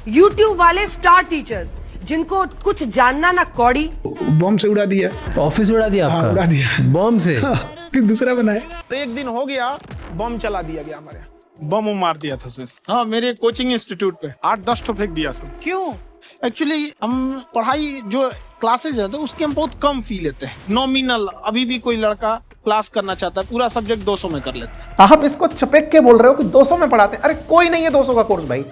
YouTube वाले star teachers जिनको कुछ जानना ना कौड़ी, बम से उड़ा दिया। ऑफिस उड़ा दिया आपका? हाँ, उड़ा दिया बम से। फिर दूसरा बनाए। एक दिन हो गया, बम चला दिया गया हमारे यहाँ। बम मार दिया था सर। हाँ, मेरे कोचिंग इंस्टीट्यूट पे 8-10 ठो फेंक दिया सर। क्यों? एक्चुअली हम पढ़ाई जो क्लासेज है तो उसके हम बहुत कम फी लेते हैं। नॉमिनल अभी भी कोई लड़का क्लास करना चाहता है, पूरा सब्जेक्ट 200 में कर लेते हैं। आप इसको चपेक के बोल रहे हो कि 200 में पढ़ाते हैं। अरे कोई नहीं है 200 का कोर्स भाई।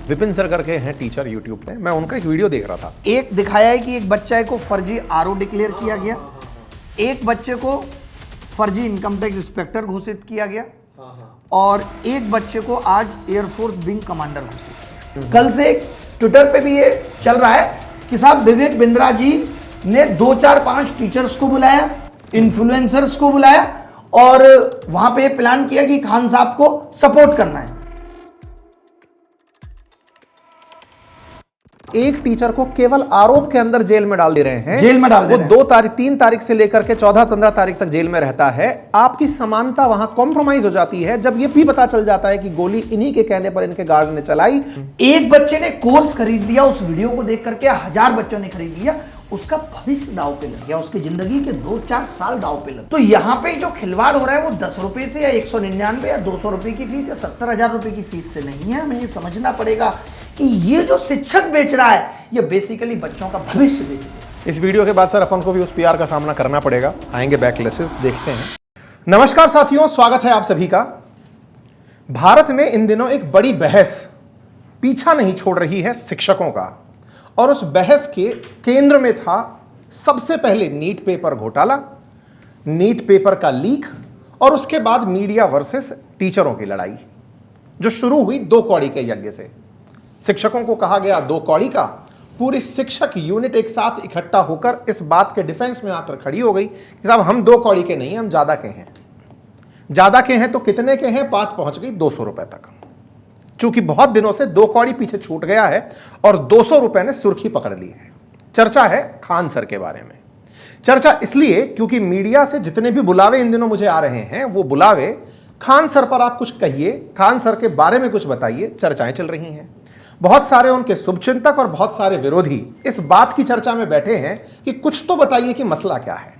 विपिन सर करके हैं टीचर यूट्यूब पे, मैं उनका एक वीडियो देख रहा था। एक दिखाया है कि एक बच्चा को फर्जी आरओ डिक्लेयर किया गया, एक बच्चे को फर्जी इनकम टैक्स इंस्पेक्टर घोषित किया गया और एक बच्चे को आज एयरफोर्स विंग कमांडर घोषित किया। कल से ट्विटर पे भी ये चल रहा है कि साहब विवेक बिंद्रा जी ने 2-4-5 टीचर्स को बुलाया, इन्फ्लुएंसर्स को बुलाया और वहां पे प्लान किया कि खान साहब को सपोर्ट करना है। एक टीचर को केवल आरोप के अंदर जेल में डाल दे रहे हैं। जेल में डाल दे रहे हैं। वो 3 तारीख से लेकर के 14-15 तारीख तक जेल में रहता है। आपकी समानता वहां कॉम्प्रोमाइज हो जाती है जब ये भी पता चल जाता है कि गोली इन्हीं के कहने पर इनके गार्ड ने चलाई। एक बच्चे ने कोर्स खरीद लिया, उस वीडियो को देख करके 1000 बच्चों ने खरीद लिया, उसका भविष्य दांव पे लग गया, उसकी जिंदगी के 2-4 साल दांव पे लग। तो यहाँ पे जो खिलवाड़ हो रहा है वो 10 रुपए से या 199 या 200 रुपए की फीस या 70,000 रुपए की फीस से नहीं है। हमें ये समझना पड़ेगा कि ये जो शिक्षक बेच रहा है ये बेसिकली बच्चों का भविष्य बेच रहा है। इस वीडियो के बाद सर अपन को भी उस पीआर का सामना करना पड़ेगा। आएंगे बैकलैशेस, देखते हैं। नमस्कार साथियों, स्वागत है आप सभी का। भारत में इन दिनों एक बड़ी बहस पीछा नहीं छोड़ रही है शिक्षकों का, और उस बहस के केंद्र में था सबसे पहले नीट पेपर घोटाला, नीट पेपर का लीक और उसके बाद मीडिया वर्सेस टीचरों की लड़ाई, जो शुरू हुई 2 कौड़ी के यज्ञ से। शिक्षकों को कहा गया 2 कौड़ी का, पूरी शिक्षक यूनिट एक साथ इकट्ठा होकर इस बात के डिफेंस में आकर खड़ी हो गई कि साहब हम 2 कौड़ी के नहीं, हम ज्यादा के हैं। ज्यादा के हैं तो कितने के हैं? बात पहुंच गई 200 रुपए तक। चूंकि बहुत दिनों से 2 कौड़ी पीछे छूट गया है और 200 रुपए ने सुर्खी पकड़ ली है। चर्चा है खान सर के बारे में। चर्चा इसलिए क्योंकि मीडिया से जितने भी बुलावे इन दिनों मुझे आ रहे हैं वो बुलावे खान सर पर आप कुछ कहिए, खान सर के बारे में कुछ बताइए, चर्चाएं चल रही हैं। बहुत सारे उनके शुभचिंतक और बहुत सारे विरोधी इस बात की चर्चा में बैठे हैं कि कुछ तो बताइए कि मसला क्या है।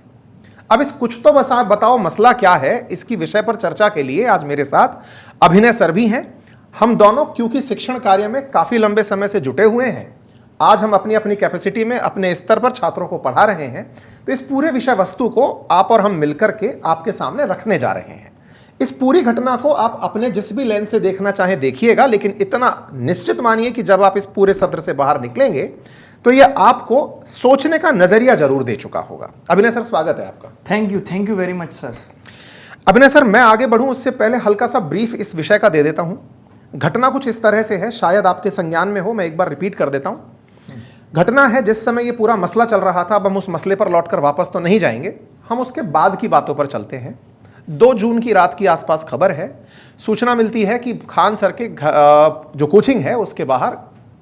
अब इस कुछ तो बताओ मसला क्या है, इसकी विषय पर चर्चा के लिए आज मेरे साथ अभिनय सर भी हैं। हम दोनों क्योंकि शिक्षण कार्य में काफी लंबे समय से जुटे हुए हैं, आज हम अपनी अपनी कैपेसिटी में अपने स्तर पर छात्रों को पढ़ा रहे हैं, तो इस पूरे विषय वस्तु को आप और हम मिलकर के आपके सामने रखने जा रहे हैं। इस पूरी घटना को आप अपने जिस भी लेंस से देखना चाहें देखिएगा, लेकिन इतना निश्चित मानिए कि जब आप इस पूरे सत्र से बाहर निकलेंगे तो यह आपको सोचने का नजरिया जरूर दे चुका होगा। अभिनय सर, स्वागत है आपका। Thank you very much sir. अभिनय सर, मैं आगे बढ़ूं उससे पहले हल्का सा ब्रीफ इस विषय का दे देता हूं। घटना कुछ इस तरह से है, शायद आपके संज्ञान में हो, मैं एक बार रिपीट कर देता हूं। घटना है जिस समय ये पूरा मसला चल रहा था, अब हम उस मसले पर लौटकर वापस तो नहीं जाएंगे, हम उसके बाद की बातों पर चलते हैं। 2 जून की रात की आसपास खबर है, सूचना मिलती है कि खान सर के जो कोचिंग है उसके बाहर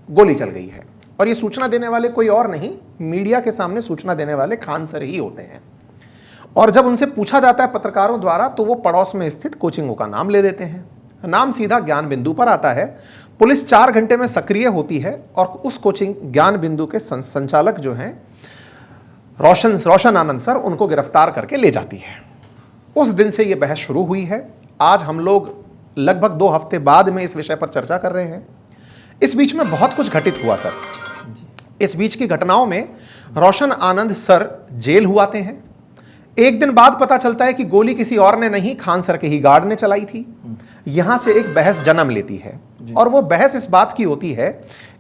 गोली चल गई है, और ये सूचना देने वाले कोई और नहीं, मीडिया के सामने सूचना देने वाले खान सर ही होते हैं। और जब उनसे पूछा जाता है पत्रकारों द्वारा तो वो पड़ोस में स्थित कोचिंगों का नाम ले देते हैं। नाम सीधा ज्ञान बिंदु पर आता है। पुलिस 4 घंटे में सक्रिय होती है और उस कोचिंग ज्ञान बिंदु के संचालक जो हैं रोशन आनंद सर, उनको गिरफ्तार करके ले जाती है। उस दिन से यह बहस शुरू हुई है। आज हम लोग लगभग 2 हफ्ते बाद में इस विषय पर चर्चा कर रहे हैं। इस बीच में बहुत कुछ घटित हुआ सर। इस बीच की घटनाओं में रोशन आनंद सर जेल हुआते हैं। एक दिन बाद पता चलता है कि गोली किसी और ने नहीं, खान सर के ही गार्ड ने चलाई थी। यहां से एक बहस जन्म लेती है, और वो बहस इस बात की होती है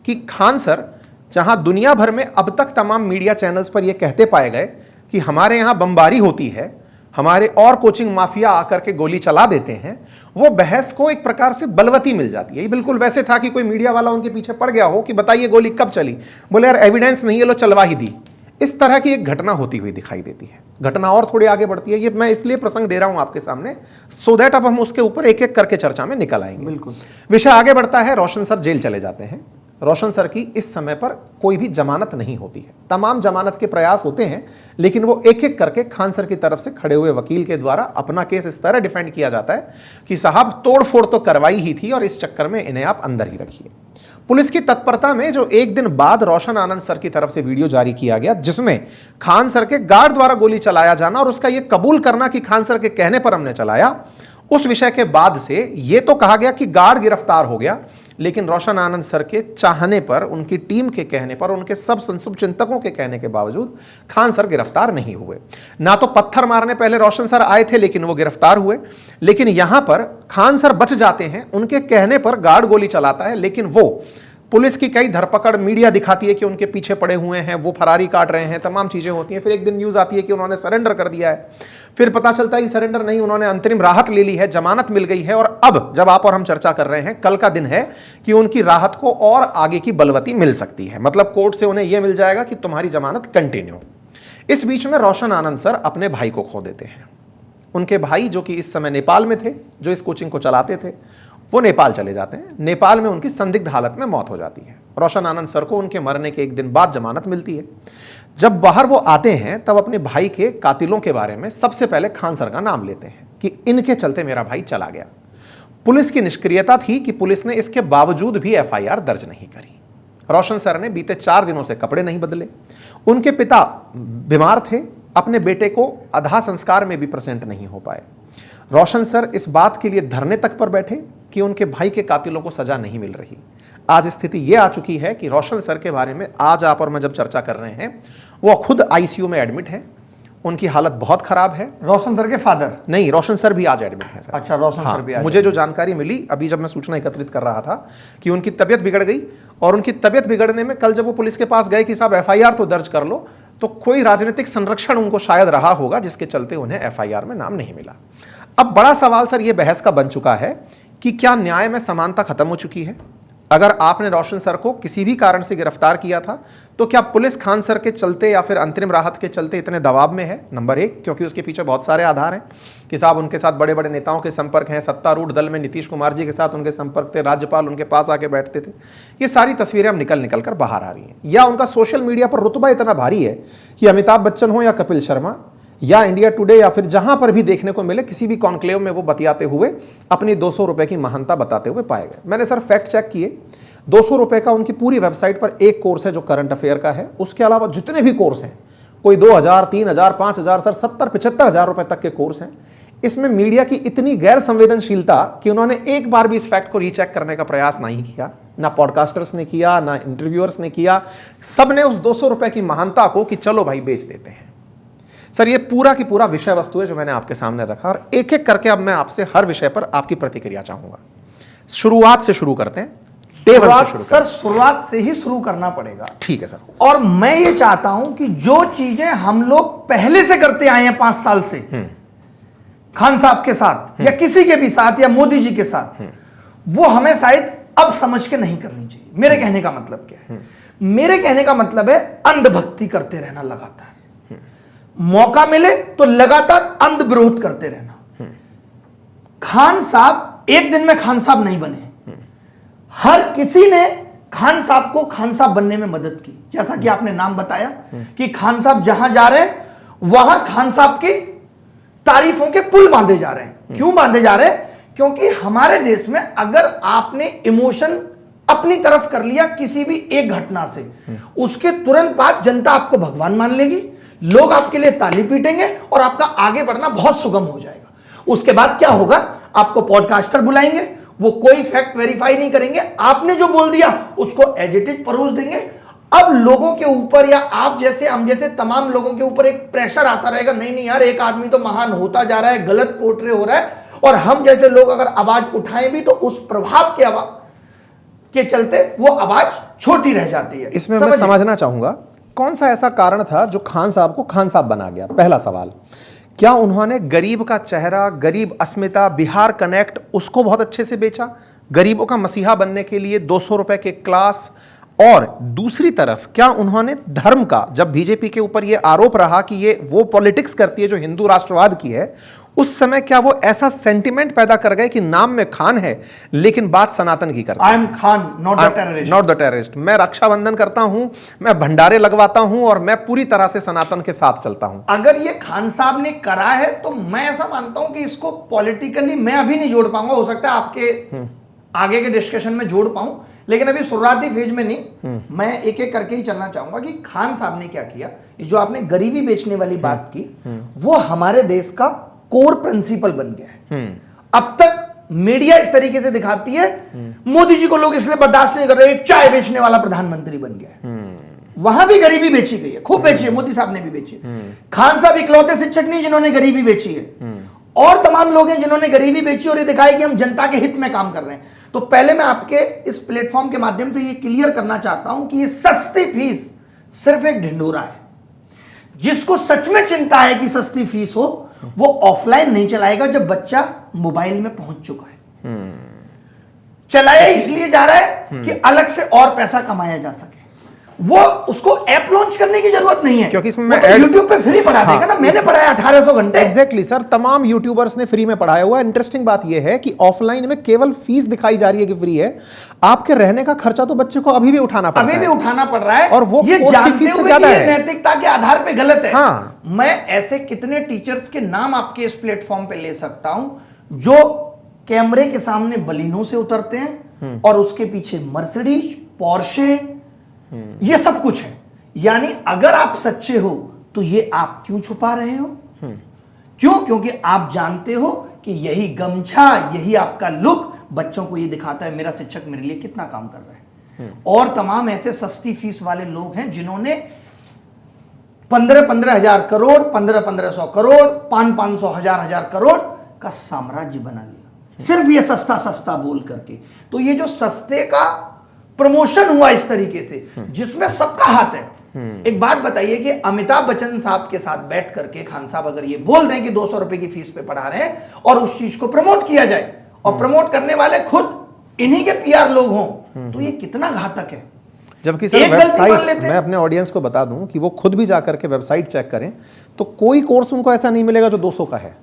कि खान सर, जहां दुनिया भर में अब तक तमाम मीडिया चैनल्स पर यह कहते पाए गए कि हमारे यहां बमबारी होती है, हमारे और कोचिंग माफिया आकर के गोली चला देते हैं, वो बहस को एक प्रकार से बलवती मिल जाती है। ये बिल्कुल वैसे था कि कोई मीडिया वाला उनके पीछे पड़ गया हो कि बताइए गोली कब चली, बोले यार एविडेंस नहीं है, लो चलवा ही दी। इस तरह की एक घटना होती हुई दिखाई देती है। घटना और थोड़ी आगे बढ़ती है, ये मैं इसलिए प्रसंग दे रहा हूं आपके सामने सो दैट अब हम उसके ऊपर एक एक करके चर्चा में निकल आएंगे। बिल्कुल। विषय आगे बढ़ता है, रोशन सर जेल चले जाते हैं। रोशन सर की इस समय पर कोई भी जमानत नहीं होती है। तमाम जमानत के प्रयास होते हैं, लेकिन वो एक एक करके खान सर की तरफ से खड़े हुए वकील के द्वारा अपना केस इस तरह डिफेंड किया जाता है कि साहब तोड़फोड़ तो करवाई ही थी और इस चक्कर में इन्हें आप अंदर ही रखिए। पुलिस की तत्परता में जो एक दिन बाद रोशन आनंद सर की तरफ से वीडियो जारी किया गया, जिसमें खान सर के गार्ड द्वारा गोली चलाया जाना और उसका यह कबूल करना कि खान सर के कहने पर हमने चलाया, उस विषय के बाद से यह तो कहा गया कि गार्ड गिरफ्तार हो गया, लेकिन रोशन आनंद सर के चाहने पर, उनकी टीम के कहने पर, उनके सब चिंतकों के कहने के बावजूद खान सर गिरफ्तार नहीं हुए। ना तो पत्थर मारने पहले रोशन सर आए थे, लेकिन वो गिरफ्तार हुए। लेकिन यहां पर खान सर बच जाते हैं, उनके कहने पर गार्ड गोली चलाता है, लेकिन वो पुलिस की कई धरपकड़, मीडिया दिखाती है कि उनके पीछे पड़े हुए हैं, वो फरारी काट रहे हैं, तमाम चीजें होती हैं। फिर एक दिन न्यूज आती है कि उन्होंने सरेंडर कर दिया है, फिर पता चलता है कि सरेंडर नहीं, उन्होंने अंतरिम राहत ले ली है, जमानत मिल गई है। और अब जब आप और हम चर्चा कर रहे हैं, कल का दिन है कि उनकी राहत को और आगे की बलवती मिल सकती है, मतलब कोर्ट से उन्हें यह मिल जाएगा कि तुम्हारी जमानत कंटिन्यू। इस बीच में रोशन आनंद सर अपने भाई को खो देते हैं। उनके भाई जो कि इस समय नेपाल में थे, जो इस कोचिंग को चलाते थे, वो नेपाल चले जाते हैं। नेपाल में उनकी संदिग्ध हालत में मौत हो जाती है। रोशन आनंद सर को उनके मरने के एक दिन बाद जमानत मिलती है। जब बाहर वो आते हैं, तब अपने भाई के कातिलों के बारे में सबसे पहले खान सर का नाम लेते हैं कि इनके चलते मेरा भाई चला गया। पुलिस की निष्क्रियता थी कि पुलिस ने इसके बावजूद भी एफआईआर दर्ज नहीं करी। रोशन सर ने बीते 4 दिनों से कपड़े नहीं बदले। उनके पिता बीमार थे, अपने बेटे को अधा संस्कार में भी प्रेजेंट नहीं हो पाए। रोशन सर इस बात के लिए धरने तक पर बैठे कि उनके भाई के कातिलों को सजा नहीं मिल रही। आज स्थिति यह आ चुकी है कि रोशन सर के बारे में आज आप और मैं जब चर्चा कर रहे हैं, वो खुद आईसीयू में एडमिट है, उनकी हालत बहुत खराब है। रोशन सर के फादर नहीं, रोशन सर भी आज एडमिट है सर। अच्छा, रोशन सर भी आज। मुझे जो जानकारी मिली अभी जब मैं सूचना एकत्रित कर रहा था कि उनकी तबीयत बिगड़ गई, और उनकी तबीयत बिगड़ने में कल जब वो पुलिस के पास गए कि साहब एफआईआर तो दर्ज कर लो, तो कोई राजनीतिक संरक्षण उनको शायद रहा होगा, जिसके चलते उन्हें एफआईआर में नाम नहीं मिला। अब बड़ा सवाल सर ये बहस का बन चुका है कि क्या न्याय में समानता खत्म हो चुकी है? अगर आपने रोशन सर को किसी भी कारण से गिरफ्तार किया था, तो क्या पुलिस खान सर के चलते या फिर अंतरिम राहत के चलते इतने दबाव में है? नंबर 1, क्योंकि उसके पीछे बहुत सारे आधार हैं कि साहब उनके साथ बड़े बड़े नेताओं के संपर्क हैं, सत्तारूढ़ दल में नीतीश कुमार जी के साथ उनके संपर्क थे, राज्यपाल उनके पास आके बैठते थे। ये सारी तस्वीरें अब निकल निकल कर बाहर आ रही हैं। या उनका सोशल मीडिया पर रुतबा इतना भारी है कि अमिताभ बच्चन हो या कपिल शर्मा या इंडिया टुडे या फिर जहां पर भी देखने को मिले, किसी भी कॉन्क्लेव में वो बतियाते हुए अपनी 200 रुपए की महानता बताते हुए पाए गए। मैंने सर फैक्ट चेक किए, 200 रुपए का उनकी पूरी वेबसाइट पर एक कोर्स है जो करंट अफेयर का है। उसके अलावा जितने भी कोर्स हैं, कोई 2000, 3000, 5000, सर 70-75 रुपए तक के कोर्स हैं। इसमें मीडिया की इतनी गैर संवेदनशीलता कि उन्होंने एक बार भी इस फैक्ट को रीचेक करने का प्रयास नहीं किया। ना पॉडकास्टर्स ने किया, ना इंटरव्यूअर्स ने किया। सबने उस 200 रुपए की महानता को कि चलो भाई बेच देते हैं। सर ये पूरा की पूरा विषय वस्तु है जो मैंने आपके सामने रखा, और एक एक करके अब मैं आपसे हर विषय पर आपकी प्रतिक्रिया चाहूंगा। शुरुआत से शुरू करते हैं, शुरुआत से ही शुरू करना पड़ेगा। ठीक है सर। और मैं ये चाहता हूं कि जो चीजें हम लोग पहले से करते आए हैं 5 साल से, खान साहब के साथ या किसी के भी साथ या मोदी जी के साथ, वो हमें शायद अब समझ के नहीं करनी चाहिए। मेरे कहने का मतलब क्या है? मेरे कहने का मतलब है अंधभक्ति करते रहना लगातार, मौका मिले तो लगातार अंध विरोध करते रहना। खान साहब एक दिन में खान साहब नहीं बने, हर किसी ने खान साहब को खान साहब बनने में मदद की। जैसा कि आपने नाम बताया कि खान साहब जहां जा रहे हैं वहां खान साहब की तारीफों के पुल बांधे जा रहे हैं। क्यों बांधे जा रहे हैं? क्योंकि हमारे देश में अगर आपने इमोशन अपनी तरफ कर लिया किसी भी एक घटना से, उसके तुरंत बाद जनता आपको भगवान मान लेगी, लोग आपके लिए ताली पीटेंगे और आपका आगे बढ़ना बहुत सुगम हो जाएगा। उसके बाद क्या होगा? आपको पॉडकास्टर बुलाएंगे, वो कोई फैक्ट वेरीफाई नहीं करेंगे, आपने जो बोल दिया उसको एज इट इज परोस देंगे। अब लोगों के ऊपर या आप जैसे हम जैसे तमाम लोगों के ऊपर एक प्रेशर आता रहेगा, नहीं नहीं यार एक आदमी तो महान होता जा रहा है, गलत पोर्ट्रे हो रहा है, और हम जैसे लोग अगर आवाज उठाएं भी तो उस प्रभाव के चलते वो आवाज छोटी रह जाती है। इसमें मैं समझना चाहूंगा कौन सा ऐसा कारण था जो खान साहब को खान साहब बना गया। पहला सवाल, क्या उन्होंने गरीब का चेहरा, गरीब अस्मिता, बिहार कनेक्ट उसको बहुत अच्छे से बेचा गरीबों का मसीहा बनने के लिए 200 रुपए के क्लास? और दूसरी तरफ क्या उन्होंने धर्म का, जब बीजेपी के ऊपर यह आरोप रहा कि ये वो पॉलिटिक्स करती है जो हिंदू राष्ट्रवाद की है, उस समय क्या वो ऐसा सेंटिमेंट पैदा कर गए कि नाम में खान है लेकिन बात सनातन की करते I am Khan, not the terrorist. Not the terrorist. मैं रक्षाबंधन करता हूं, मैं भंडारे लगवाता हूं और मैं पूरी तरह से सनातन के साथ चलता हूं। अगर ये खान साहब ने करा है तो मैं ऐसा मानता हूं कि इसको पॉलिटिकली मैं अभी नहीं जोड़ पाऊंगा, हो सकता है आपके आगे के डिस्कशन में जोड़ पाऊं, लेकिन अभी शुरुआती फेज में नहीं। मैं एक एक करके ही चलना चाहूंगा कि खान साहब ने क्या किया। जो आपने गरीबी बेचने वाली बात की, वो हमारे देश का कोर प्रिंसिपल बन गया है। अब तक मीडिया इस तरीके से दिखाती है मोदी जी को लोग इसलिए बर्दाश्त नहीं कर रहे, एक चाय बेचने वाला प्रधानमंत्री बन गया है। वहां भी गरीबी बेची गई है, खूब बेची है, मोदी साहब ने भी बेची है। खान साहब इकलौते शिक्षक नहीं जिन्होंने गरीबी बेची है, और तमाम लोग हैं जिन्होंने गरीबी बेची और ये दिखाया कि हम जनता के हित में काम कर रहे हैं। तो पहले मैं आपके इस प्लेटफॉर्म के माध्यम से ये क्लियर करना चाहता हूं कि ये सस्ती फीस सिर्फ एक ढिंढोरा है। जिसको सच में चिंता है कि सस्ती फीस हो, वो ऑफलाइन नहीं चलाएगा जब बच्चा मोबाइल में पहुंच चुका है। चलाया इसलिए जा रहा है कि अलग से और पैसा कमाया जा सके। वो उसको ऐप लॉन्च करने की जरूरत नहीं है, क्योंकि इसमें तो YouTube पे फ्री पढ़ा देगा ना। मैंने पढ़ाया 1800 घंटे। एग्जैक्टली सर, तमाम यूट्यूबर्स ने फ्री में पढ़ाया हुआ है। इंटरेस्टिंग बात यह है कि ऑफलाइन में केवल फीस दिखाई जा रही है कि फ्री है, आपके रहने का खर्चा तो बच्चे को अभी भी उठाना पड़ रहा है। अभी भी उठाना पड़ रहा है, और वो ये कोर्स की जानते फीस से हुए ज्यादा कि ये है। नैतिकता के आधार पे गलत है। हाँ। मैं ऐसे कितने टीचर्स के नाम आपके इस प्लेटफॉर्म पे ले सकता हूं जो कैमरे के सामने बलिनों से उतरते हैं और उसके पीछे मर्सिडीज, पोर्शे, ये सब कुछ है। यानी अगर आप सच्चे हो तो ये आप क्यों छुपा रहे हो? क्यों? क्योंकि आप जानते हो कि यही गमछा, यही आपका लुक बच्चों को ये दिखाता है मेरा शिक्षक मेरे लिए कितना काम कर रहा है। और तमाम ऐसे सस्ती फीस वाले लोग हैं जिन्होंने 15-15 हजार करोड़, 1500 करोड़, 500 हजार करोड़ का साम्राज्य बना लिया सिर्फ ये सस्ता सस्ता बोल करके। तो ये जो सस्ते का प्रमोशन हुआ इस तरीके से, जिसमें सबका हाथ है। एक बात बताइए कि अमिताभ बच्चन साहब के साथ बैठ करके खान साहब अगर ये बोल दें कि 200 रुपए की फीस पे पढ़ा रहे हैं और उस चीज को प्रमोट किया जाए और प्रमोट करने वाले खुद इन्हीं के पीआर लोग हों, तो ये कितना घातक है। जबकि सर वेबसाइट, मैं अपने ऑडियंस को बता दूं कि वो खुद भी जाकर के वेबसाइट चेक करें तो कोई कोर्स उनको ऐसा नहीं मिलेगा जो 200 का है।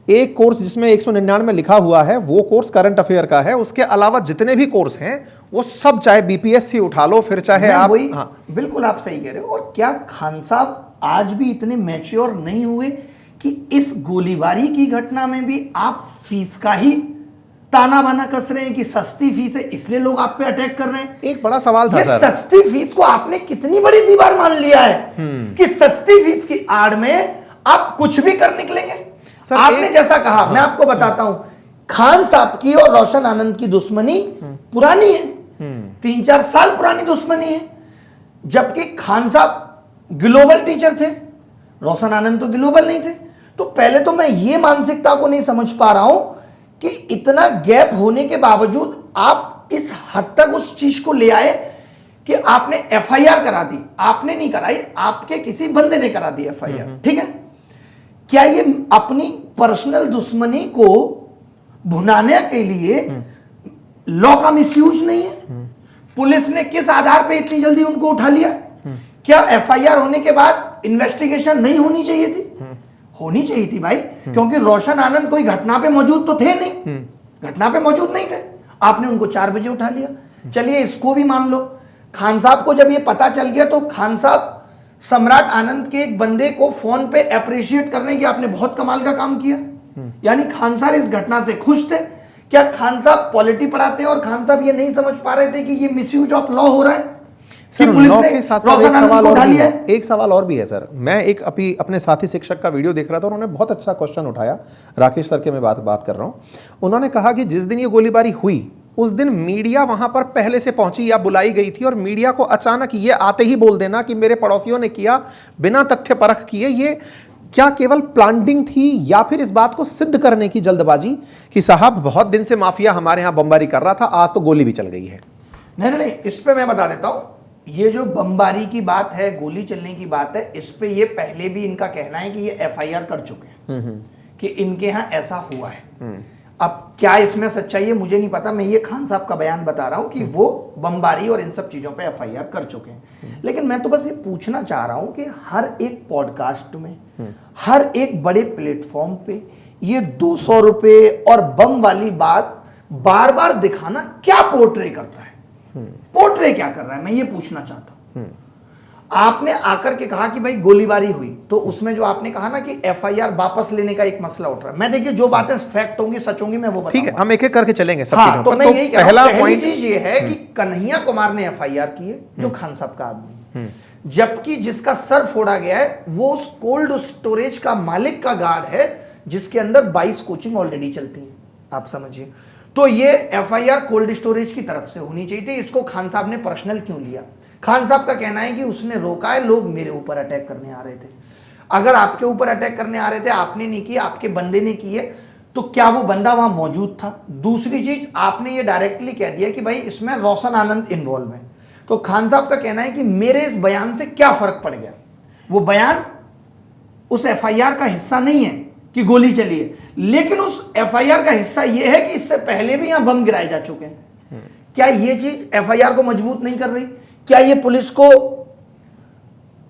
एक कोर्स जिसमें 199 में लिखा हुआ है वो कोर्स करंट अफेयर का है। उसके अलावा जितने भी कोर्स हैं वो सब, चाहे बीपीएससी उठा लो, फिर चाहे आप, हाँ। बिल्कुल आप सही कह रहे हो। और क्या खान साहब आज भी इतने मैच्योर नहीं हुए कि इस गोलीबारी की घटना में भी आप फीस का ही ताना बाना कस रहे हैं कि सस्ती फीस है इसलिए लोग आप पे अटैक कर रहे हैं? एक बड़ा सवाल था सर, सस्ती फीस को आपने कितनी बड़ी दीवार मान लिया है कि सस्ती फीस की आड़ में आप कुछ भी कर निकलेंगे। आपने जैसा कहा, मैं आपको बताता हूं, खान साहब की और रोशन आनंद की दुश्मनी पुरानी है, 3-4 साल पुरानी दुश्मनी है। जबकि खान साहब ग्लोबल टीचर थे, रोशन आनंद तो ग्लोबल नहीं थे। तो पहले तो मैं ये मानसिकता को नहीं समझ पा रहा हूं कि इतना गैप होने के बावजूद आप इस हद तक उस चीज को ले आए कि आपने एफआईआर करा दी। आपने नहीं कराई, आपके किसी बंदे ने करा दी एफआईआर, ठीक है। क्या ये अपनी पर्सनल दुश्मनी को भुनाने के लिए लॉ का मिसयूज नहीं है? पुलिस ने किस आधार पे इतनी जल्दी उनको उठा लिया? क्या एफआईआर होने के बाद इन्वेस्टिगेशन नहीं होनी चाहिए थी? होनी चाहिए थी भाई, क्योंकि रोशन आनंद कोई घटना पे मौजूद तो थे नहीं, घटना पे मौजूद नहीं थे। आपने उनको 4 बजे उठा लिया। चलिए इसको भी मान लो, खान साहब को जब ये पता चल गया तो खान साहब सम्राट आनंद के एक बंदे को फोन पे अप्रिशिएट करने की आपने बहुत कमाल का काम किया। यानी खान साहब इस घटना से खुश थे। क्या खान साहब पॉलिटी पढ़ाते हैं और खान साहब ये नहीं समझ पा रहे थे कि ये मिसयूज ऑफ लॉ हो रहा है? सर, लॉ के साथ साथ एक सवाल और भी है सर। मैं एक अपने साथी शिक्षक का वीडियो देख रहा था और उन्होंने बहुत अच्छा क्वेश्चन उठाया। राकेश सर के मैं बात कर रहा हूं। उन्होंने कहा कि जिस दिन ये गोलीबारी हुई उस दिन मीडिया वहां पर पहले से पहुंची या बुलाई गई थी और मीडिया को अचानक ये आते ही बोल देना कि मेरे पड़ोसियों ने किया बिना तथ्य परख किए, ये क्या केवल प्लांटिंग थी या फिर इस बात को सिद्ध करने की जल्दबाजी कि साहब बहुत दिन से माफिया हमारे यहां बमबारी कर रहा था, आज तो गोली भी चल गई है? नहीं, इस पे मैं बता देता हूं। ये जो बमबारी की बात है, गोली चलने की बात है, इस पे ये पहले भी इनका कहना है कि ये एफआईआर कर चुके हैं कि इनके यहां ऐसा हुआ है। अब क्या इसमें सच्चाई है मुझे नहीं पता, मैं ये खान साहब का बयान बता रहा हूं कि वो बमबारी और इन सब चीजों पे एफआईआर कर चुके हैं। लेकिन मैं तो बस ये पूछना चाह रहा हूं कि हर एक पॉडकास्ट में, हर एक बड़े प्लेटफॉर्म पे ये 200 रुपए और बम वाली बात बार बार दिखाना क्या पोर्ट्रे करता है? पोर्ट्रे क्या कर रहा है, मैं ये पूछना चाहता हूं। आपने आकर के कहा कि भाई गोलीबारी हुई, तो उसमें जो आपने कहा ना कि एफआईआर वापस लेने का एक मसला उठ रहा है। मैं देखिए जो बातें फैक्ट होंगी, सच होंगी, मैं वो बताऊंगा। ठीक है, हम एक एक करके चलेंगे सब हाँ, चीजों तो पर। मैं यही कह रहा हूं, पहला पहली पॉइंट चीज ये है कि कन्हैया कुमार ने एफआईआर की है, जो खान साहब का आदमी है, जबकि जिसका सर फोड़ा गया है वो उस कोल्ड स्टोरेज का मालिक का गार्ड है, जिसके अंदर 22 कोचिंग ऑलरेडी चलती है। आप समझिए, तो ये एफआईआर कोल्ड स्टोरेज की तरफ से होनी चाहिए थी। इसको खान साहब ने पर्सनल क्यों लिया? खान साहब का कहना है कि उसने रोका है, लोग मेरे ऊपर अटैक करने आ रहे थे। अगर आपके ऊपर अटैक करने आ रहे थे, आपने नहीं किया, आपके बंदे ने किए, तो क्या वो बंदा वहां मौजूद था? दूसरी चीज, आपने ये डायरेक्टली कह दिया कि भाई इसमें रोशन आनंद इन्वॉल्व है। तो खान साहब का कहना है कि मेरे इस बयान से क्या फर्क पड़ गया? वो बयान उस एफआईआर का हिस्सा नहीं है कि गोली चली है, लेकिन उस एफआईआर का हिस्सा यह है कि इससे पहले भी यहां बम गिराए जा चुके हैं। क्या ये चीज एफआईआर को मजबूत नहीं कर रही? क्या ये पुलिस को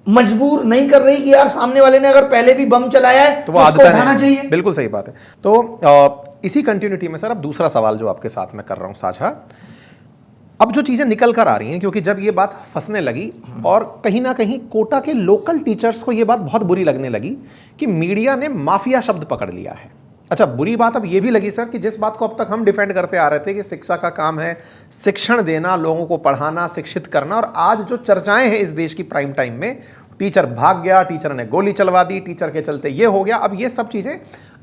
मजबूर नहीं कर रही कि यार सामने वाले ने अगर पहले भी बम चलाया है तो उसको उठाना चाहिए? बिल्कुल सही बात है। तो इसी कंटिन्यूटी में सर अब दूसरा सवाल जो आपके साथ मैं कर रहा हूं साझा, अब जो चीजें निकल कर आ रही हैं, क्योंकि जब ये बात फंसने लगी और कहीं ना कहीं कोटा के लोकल टीचर्स को ये बात बहुत बुरी लगने लगी कि मीडिया ने माफिया शब्द पकड़ लिया है। अच्छा, बुरी बात अब ये भी लगी सर कि जिस बात को अब तक हम डिफेंड करते आ रहे थे कि शिक्षा का काम है शिक्षण देना, लोगों को पढ़ाना, शिक्षित करना, और आज जो चर्चाएं हैं इस देश की प्राइम टाइम में, टीचर भाग गया, टीचर ने गोली चलवा दी, टीचर के चलते ये हो गया, अब ये सब चीजें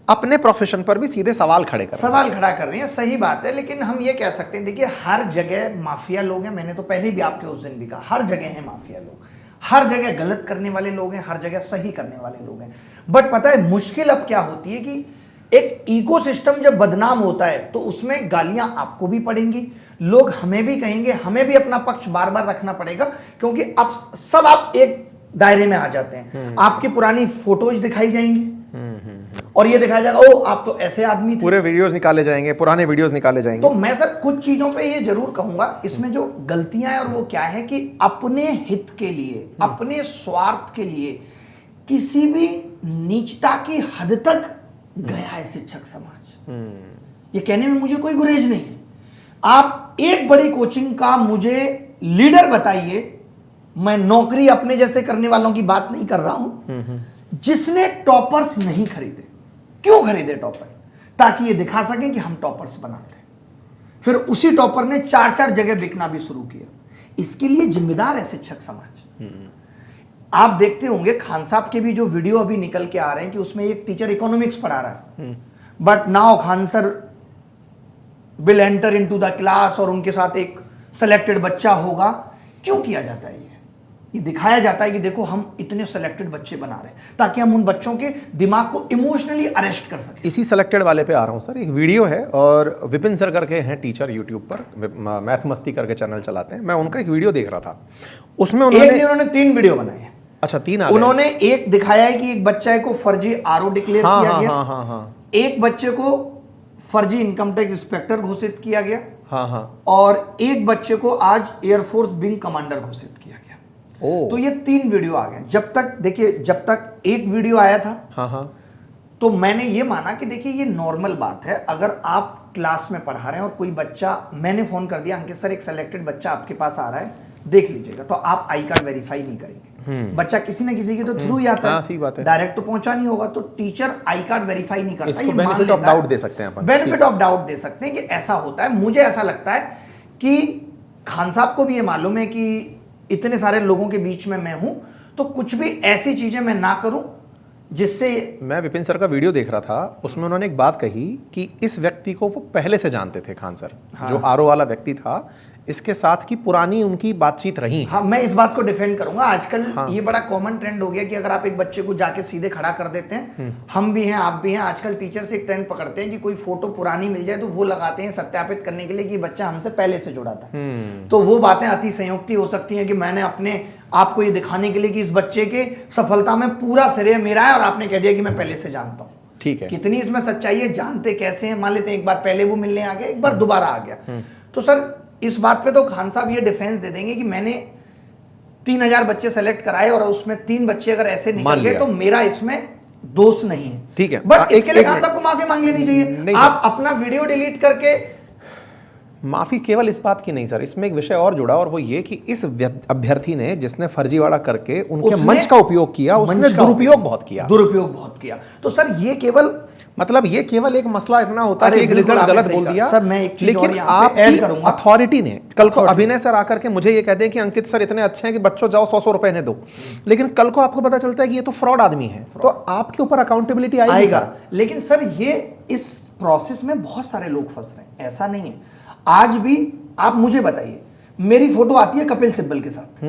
अपने प्रोफेशन पर भी सीधे सवाल खड़ा कर रही हैं। सही बात है, लेकिन हम ये कह सकते हैं, देखिए हर जगह माफिया लोग हैं। मैंने तो पहले भी आपके उस दिन भी कहा, हर जगह है माफिया लोग, हर जगह गलत करने वाले लोग हैं, हर जगह सही करने वाले लोग हैं। बट पता है मुश्किल अब क्या होती है कि एक इकोसिस्टम जब बदनाम होता है तो उसमें गालियां आपको भी पड़ेंगी, लोग हमें भी कहेंगे, हमें भी अपना पक्ष बार बार रखना पड़ेगा, क्योंकि अब सब आप एक दायरे में आ जाते हैं। आपकी पुरानी फोटोज दिखाई जाएंगी और ये दिखाया जाएगा, ओ आप तो ऐसे आदमी थे। पूरे वीडियोस निकाले जाएंगे, पुराने वीडियोस निकाले जाएंगे। तो मैं सर कुछ चीजों पे ये जरूर कहूंगा, इसमें जो गलतियां हैं और वो क्या है कि अपने हित के लिए, अपने स्वार्थ के लिए किसी भी नीचता की हद तक गया है शिक्षक समाज। ये कहने में मुझे कोई गुरेज नहीं है। आप एक बड़ी कोचिंग का मुझे लीडर बताइए, मैं नौकरी अपने जैसे करने वालों की बात नहीं कर रहा हूं, जिसने टॉपर्स नहीं खरीदे। क्यों खरीदे टॉपर? ताकि ये दिखा सकें कि हम टॉपर्स बनाते हैं। फिर उसी टॉपर ने 4-4 जगह बिकना भी शुरू किया। इसके लिए जिम्मेदार है शिक्षक समाज। आप देखते होंगे खान साहब के भी जो वीडियो अभी निकल के आ रहे हैं कि उसमें एक टीचर इकोनॉमिक्स पढ़ा रहा है, but now Khan sir will enter into the class और उनके साथ एक सेलेक्टेड बच्चा होगा। क्यों किया जाता है? ये दिखाया जाता है कि देखो हम इतने सेलेक्टेड बच्चे बना रहे हैं ताकि हम उन बच्चों के दिमाग को इमोशनली अरेस्ट कर सकें। इसी सेलेक्टेड वाले पे आ रहा हूँ सर। एक वीडियो है और विपिन सर करके हैं टीचर, यूट्यूब पर मैथ मस्ती करके चैनल चलाते हैं। मैं उनका एक वीडियो देख रहा था, उसमें उन्होंने 3 वीडियो बनाए हैं। अच्छा, 3 उन्होंने एक दिखाया है कि एक बच्चे को फर्जी आरओ डिक्लेयर किया गया। हाँ। एक बच्चे को फर्जी इनकम टैक्स इंस्पेक्टर घोषित किया गया। हाँ। और एक बच्चे को आज एयरफोर्स विंग कमांडर घोषित किया गया। तो ये 3 वीडियो आ गए। जब तक देखिए, जब तक एक वीडियो आया था, हाँ, तो मैंने ये माना कि देखिए ये नॉर्मल बात है। अगर आप क्लास में पढ़ा रहे हैं और कोई बच्चा, मैंने फोन कर दिया अंकित सर एक सेलेक्टेड बच्चा आपके पास आ रहा है, देख लीजिएगा, तो आप आई कार्ड वेरीफाई नहीं करेंगे। बच्चा किसी न किसी के तो थ्रू ही आता है, डायरेक्ट तो पहुंचा नहीं होगा, तो टीचर आई कार्ड वेरीफाई नहीं करता। इसको बेनिफिट ऑफ डाउट दे सकते हैं अपन, बेनिफिट ऑफ डाउट दे सकते हैं कि ऐसा होता है। मुझे ऐसा लगता है कि खान साहब को भी ये मालूम है कि इतने सारे लोगों के बीच में मैं हूं, तो कुछ भी ऐसी चीजें मैं ना करूं जिससे। मैं विपिन सर का वीडियो देख रहा था, उसमें उन्होंने एक बात कही कि इस व्यक्ति को वो पहले से जानते थे, खान सर। हाँ। जो आरओ वाला व्यक्ति था, इसके साथ की पुरानी उनकी बातचीत रही। हाँ, मैं इस बात को डिफेंड करूंगा। आजकल ये बड़ा कॉमन ट्रेंड हो गया कि अगर आप एक बच्चे को जाके सीधे खड़ा कर देते हैं, हम भी हैं आप भी हैं, आजकल टीचर से एक ट्रेंड पकड़ते हैं कि कोई फोटो पुरानी मिल जाए तो वो लगाते हैं सत्यापित करने के लिए कि बच्चा हमसे पहले से जुड़ा था। तो वो बातें अति संयुक्ति हो सकती हैं कि मैंने अपने आपको ये दिखाने के लिए कि इस बच्चे के सफलता में पूरा श्रेय मेरा है, और आपने कह दिया कि मैं पहले से जानता हूँ। ठीक है, कितनी इसमें सच्चाई है, जानते कैसे हैं? मान लेते हैं एक बार पहले वो मिलने आ गया, एक बार दोबारा आ गया, तो सर इस बात पे तो खान साहब ये डिफेंस दे देंगे कि मैंने 3000 बच्चे सेलेक्ट कराए और उसमें 3 बच्चे अगर ऐसे निकल गए तो मेरा इसमें दोष नहीं है, ठीक है। बट इसके लिए एक खान मिनट। साहब को माफी मांग लेनी चाहिए। नहीं आप अपना वीडियो डिलीट करके माफी केवल इस बात की नहीं सर, इसमें एक विषय और जुड़ा और वो ये कि इस अभ्यर्थी ने जिसने फर्जीवाड़ा करके उनके मंच का उपयोग किया, उसने दुरुपयोग बहुत किया। दुरुपयोग बहुत किया। तो सर ये केवल मतलब ये केवल एक मसला इतना होता है कि एक बिल्कुल रिजल्ट आपने गलत सही बोल कहा। दिया सर मैं एक चीज और लेकिन यहाँ पे ऐड आपकी करूंगा। अथॉरिटी ने कल को अभिनय सर आकर के मुझे ये कह दें कि अंकित सर इतने अच्छे हैं कि बच्चों जाओ 100 रुपए ने दो, लेकिन कल को आपको पता चलता है कि ये तो फ्रॉड आदमी है, तो आपके ऊपर अकाउंटेबिलिटी आएगा। लेकिन सर ये इस प्रोसेस में बहुत सारे लोग फंस रहे हैं, ऐसा नहीं है। आज भी आप मुझे बताइए, मेरी फोटो आती है कपिल सिब्बल के साथ,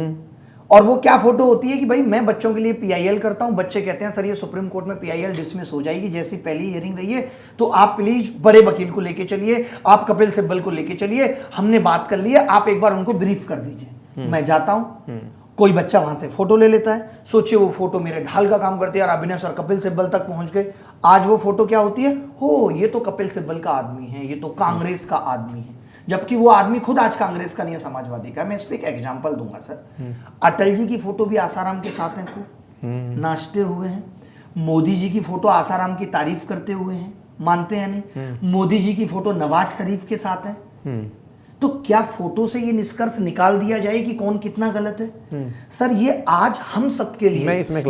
और वो क्या फोटो होती है कि भाई मैं बच्चों के लिए पीआईएल करता हूं, बच्चे कहते हैं सर ये सुप्रीम कोर्ट में पीआईएल डिसमिस हो जाएगी, जैसी पहली हियरिंग रही है तो आप प्लीज बड़े वकील को लेके चलिए, आप कपिल सिब्बल को लेके चलिए, हमने बात कर ली है, आप एक बार उनको ब्रीफ कर दीजिए। मैं जाता हूं, कोई बच्चा वहां से फोटो ले लेता है, सोचिए वो फोटो मेरे ढाल का काम करती है, और अभिनय सर कपिल सिब्बल तक पहुंच गए। आज वो फोटो क्या होती है, हो ये तो कपिल सिब्बल का आदमी है, ये तो कांग्रेस का आदमी है, जबकि वो आदमी खुद आज कांग्रेस का नहीं है, समाजवादी का। मैं इस पे एक एग्जांपल दूंगा सर। अटल जी की फोटो भी आसाराम के साथ है, खूब नाचते हुए हैं। मोदी जी की फोटो आसाराम की तारीफ करते हुए हैं, मानते हैं नहीं। मोदी जी की फोटो नवाज शरीफ के साथ है। तो क्या फोटो से ये निष्कर्ष निकाल दिया जाए कि कौन कितना गलत है? सर ये आज हम सबके लिए, मैं इसमें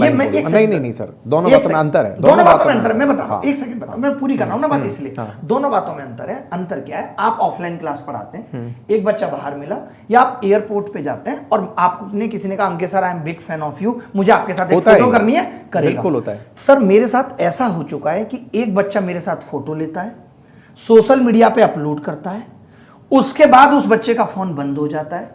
नहीं सर, दोनों बातों में अंतर है। दोनों बातों में अंतर है, मैं बता रहा हूं, एक सेकंड बता, मैं पूरी कर रहा हूं ना बात, इसलिए दोनों बातों में अंतर है। अंतर क्या है, आप ऑफलाइन क्लास पढ़ाते हैं, एक बच्चा बाहर मिला, या आप एयरपोर्ट पे जाते हैं और आपने किसी ने कहा Ankit sir I am big fan of you, मुझे आपके साथ एक फोटो करनी है, करेगा। बिल्कुल होता है सर। मेरे साथ ऐसा हो चुका है कि एक बच्चा मेरे साथ फोटो लेता है, सोशल मीडिया पे अपलोड करता है, उसके बाद उस बच्चे का फोन बंद हो जाता है।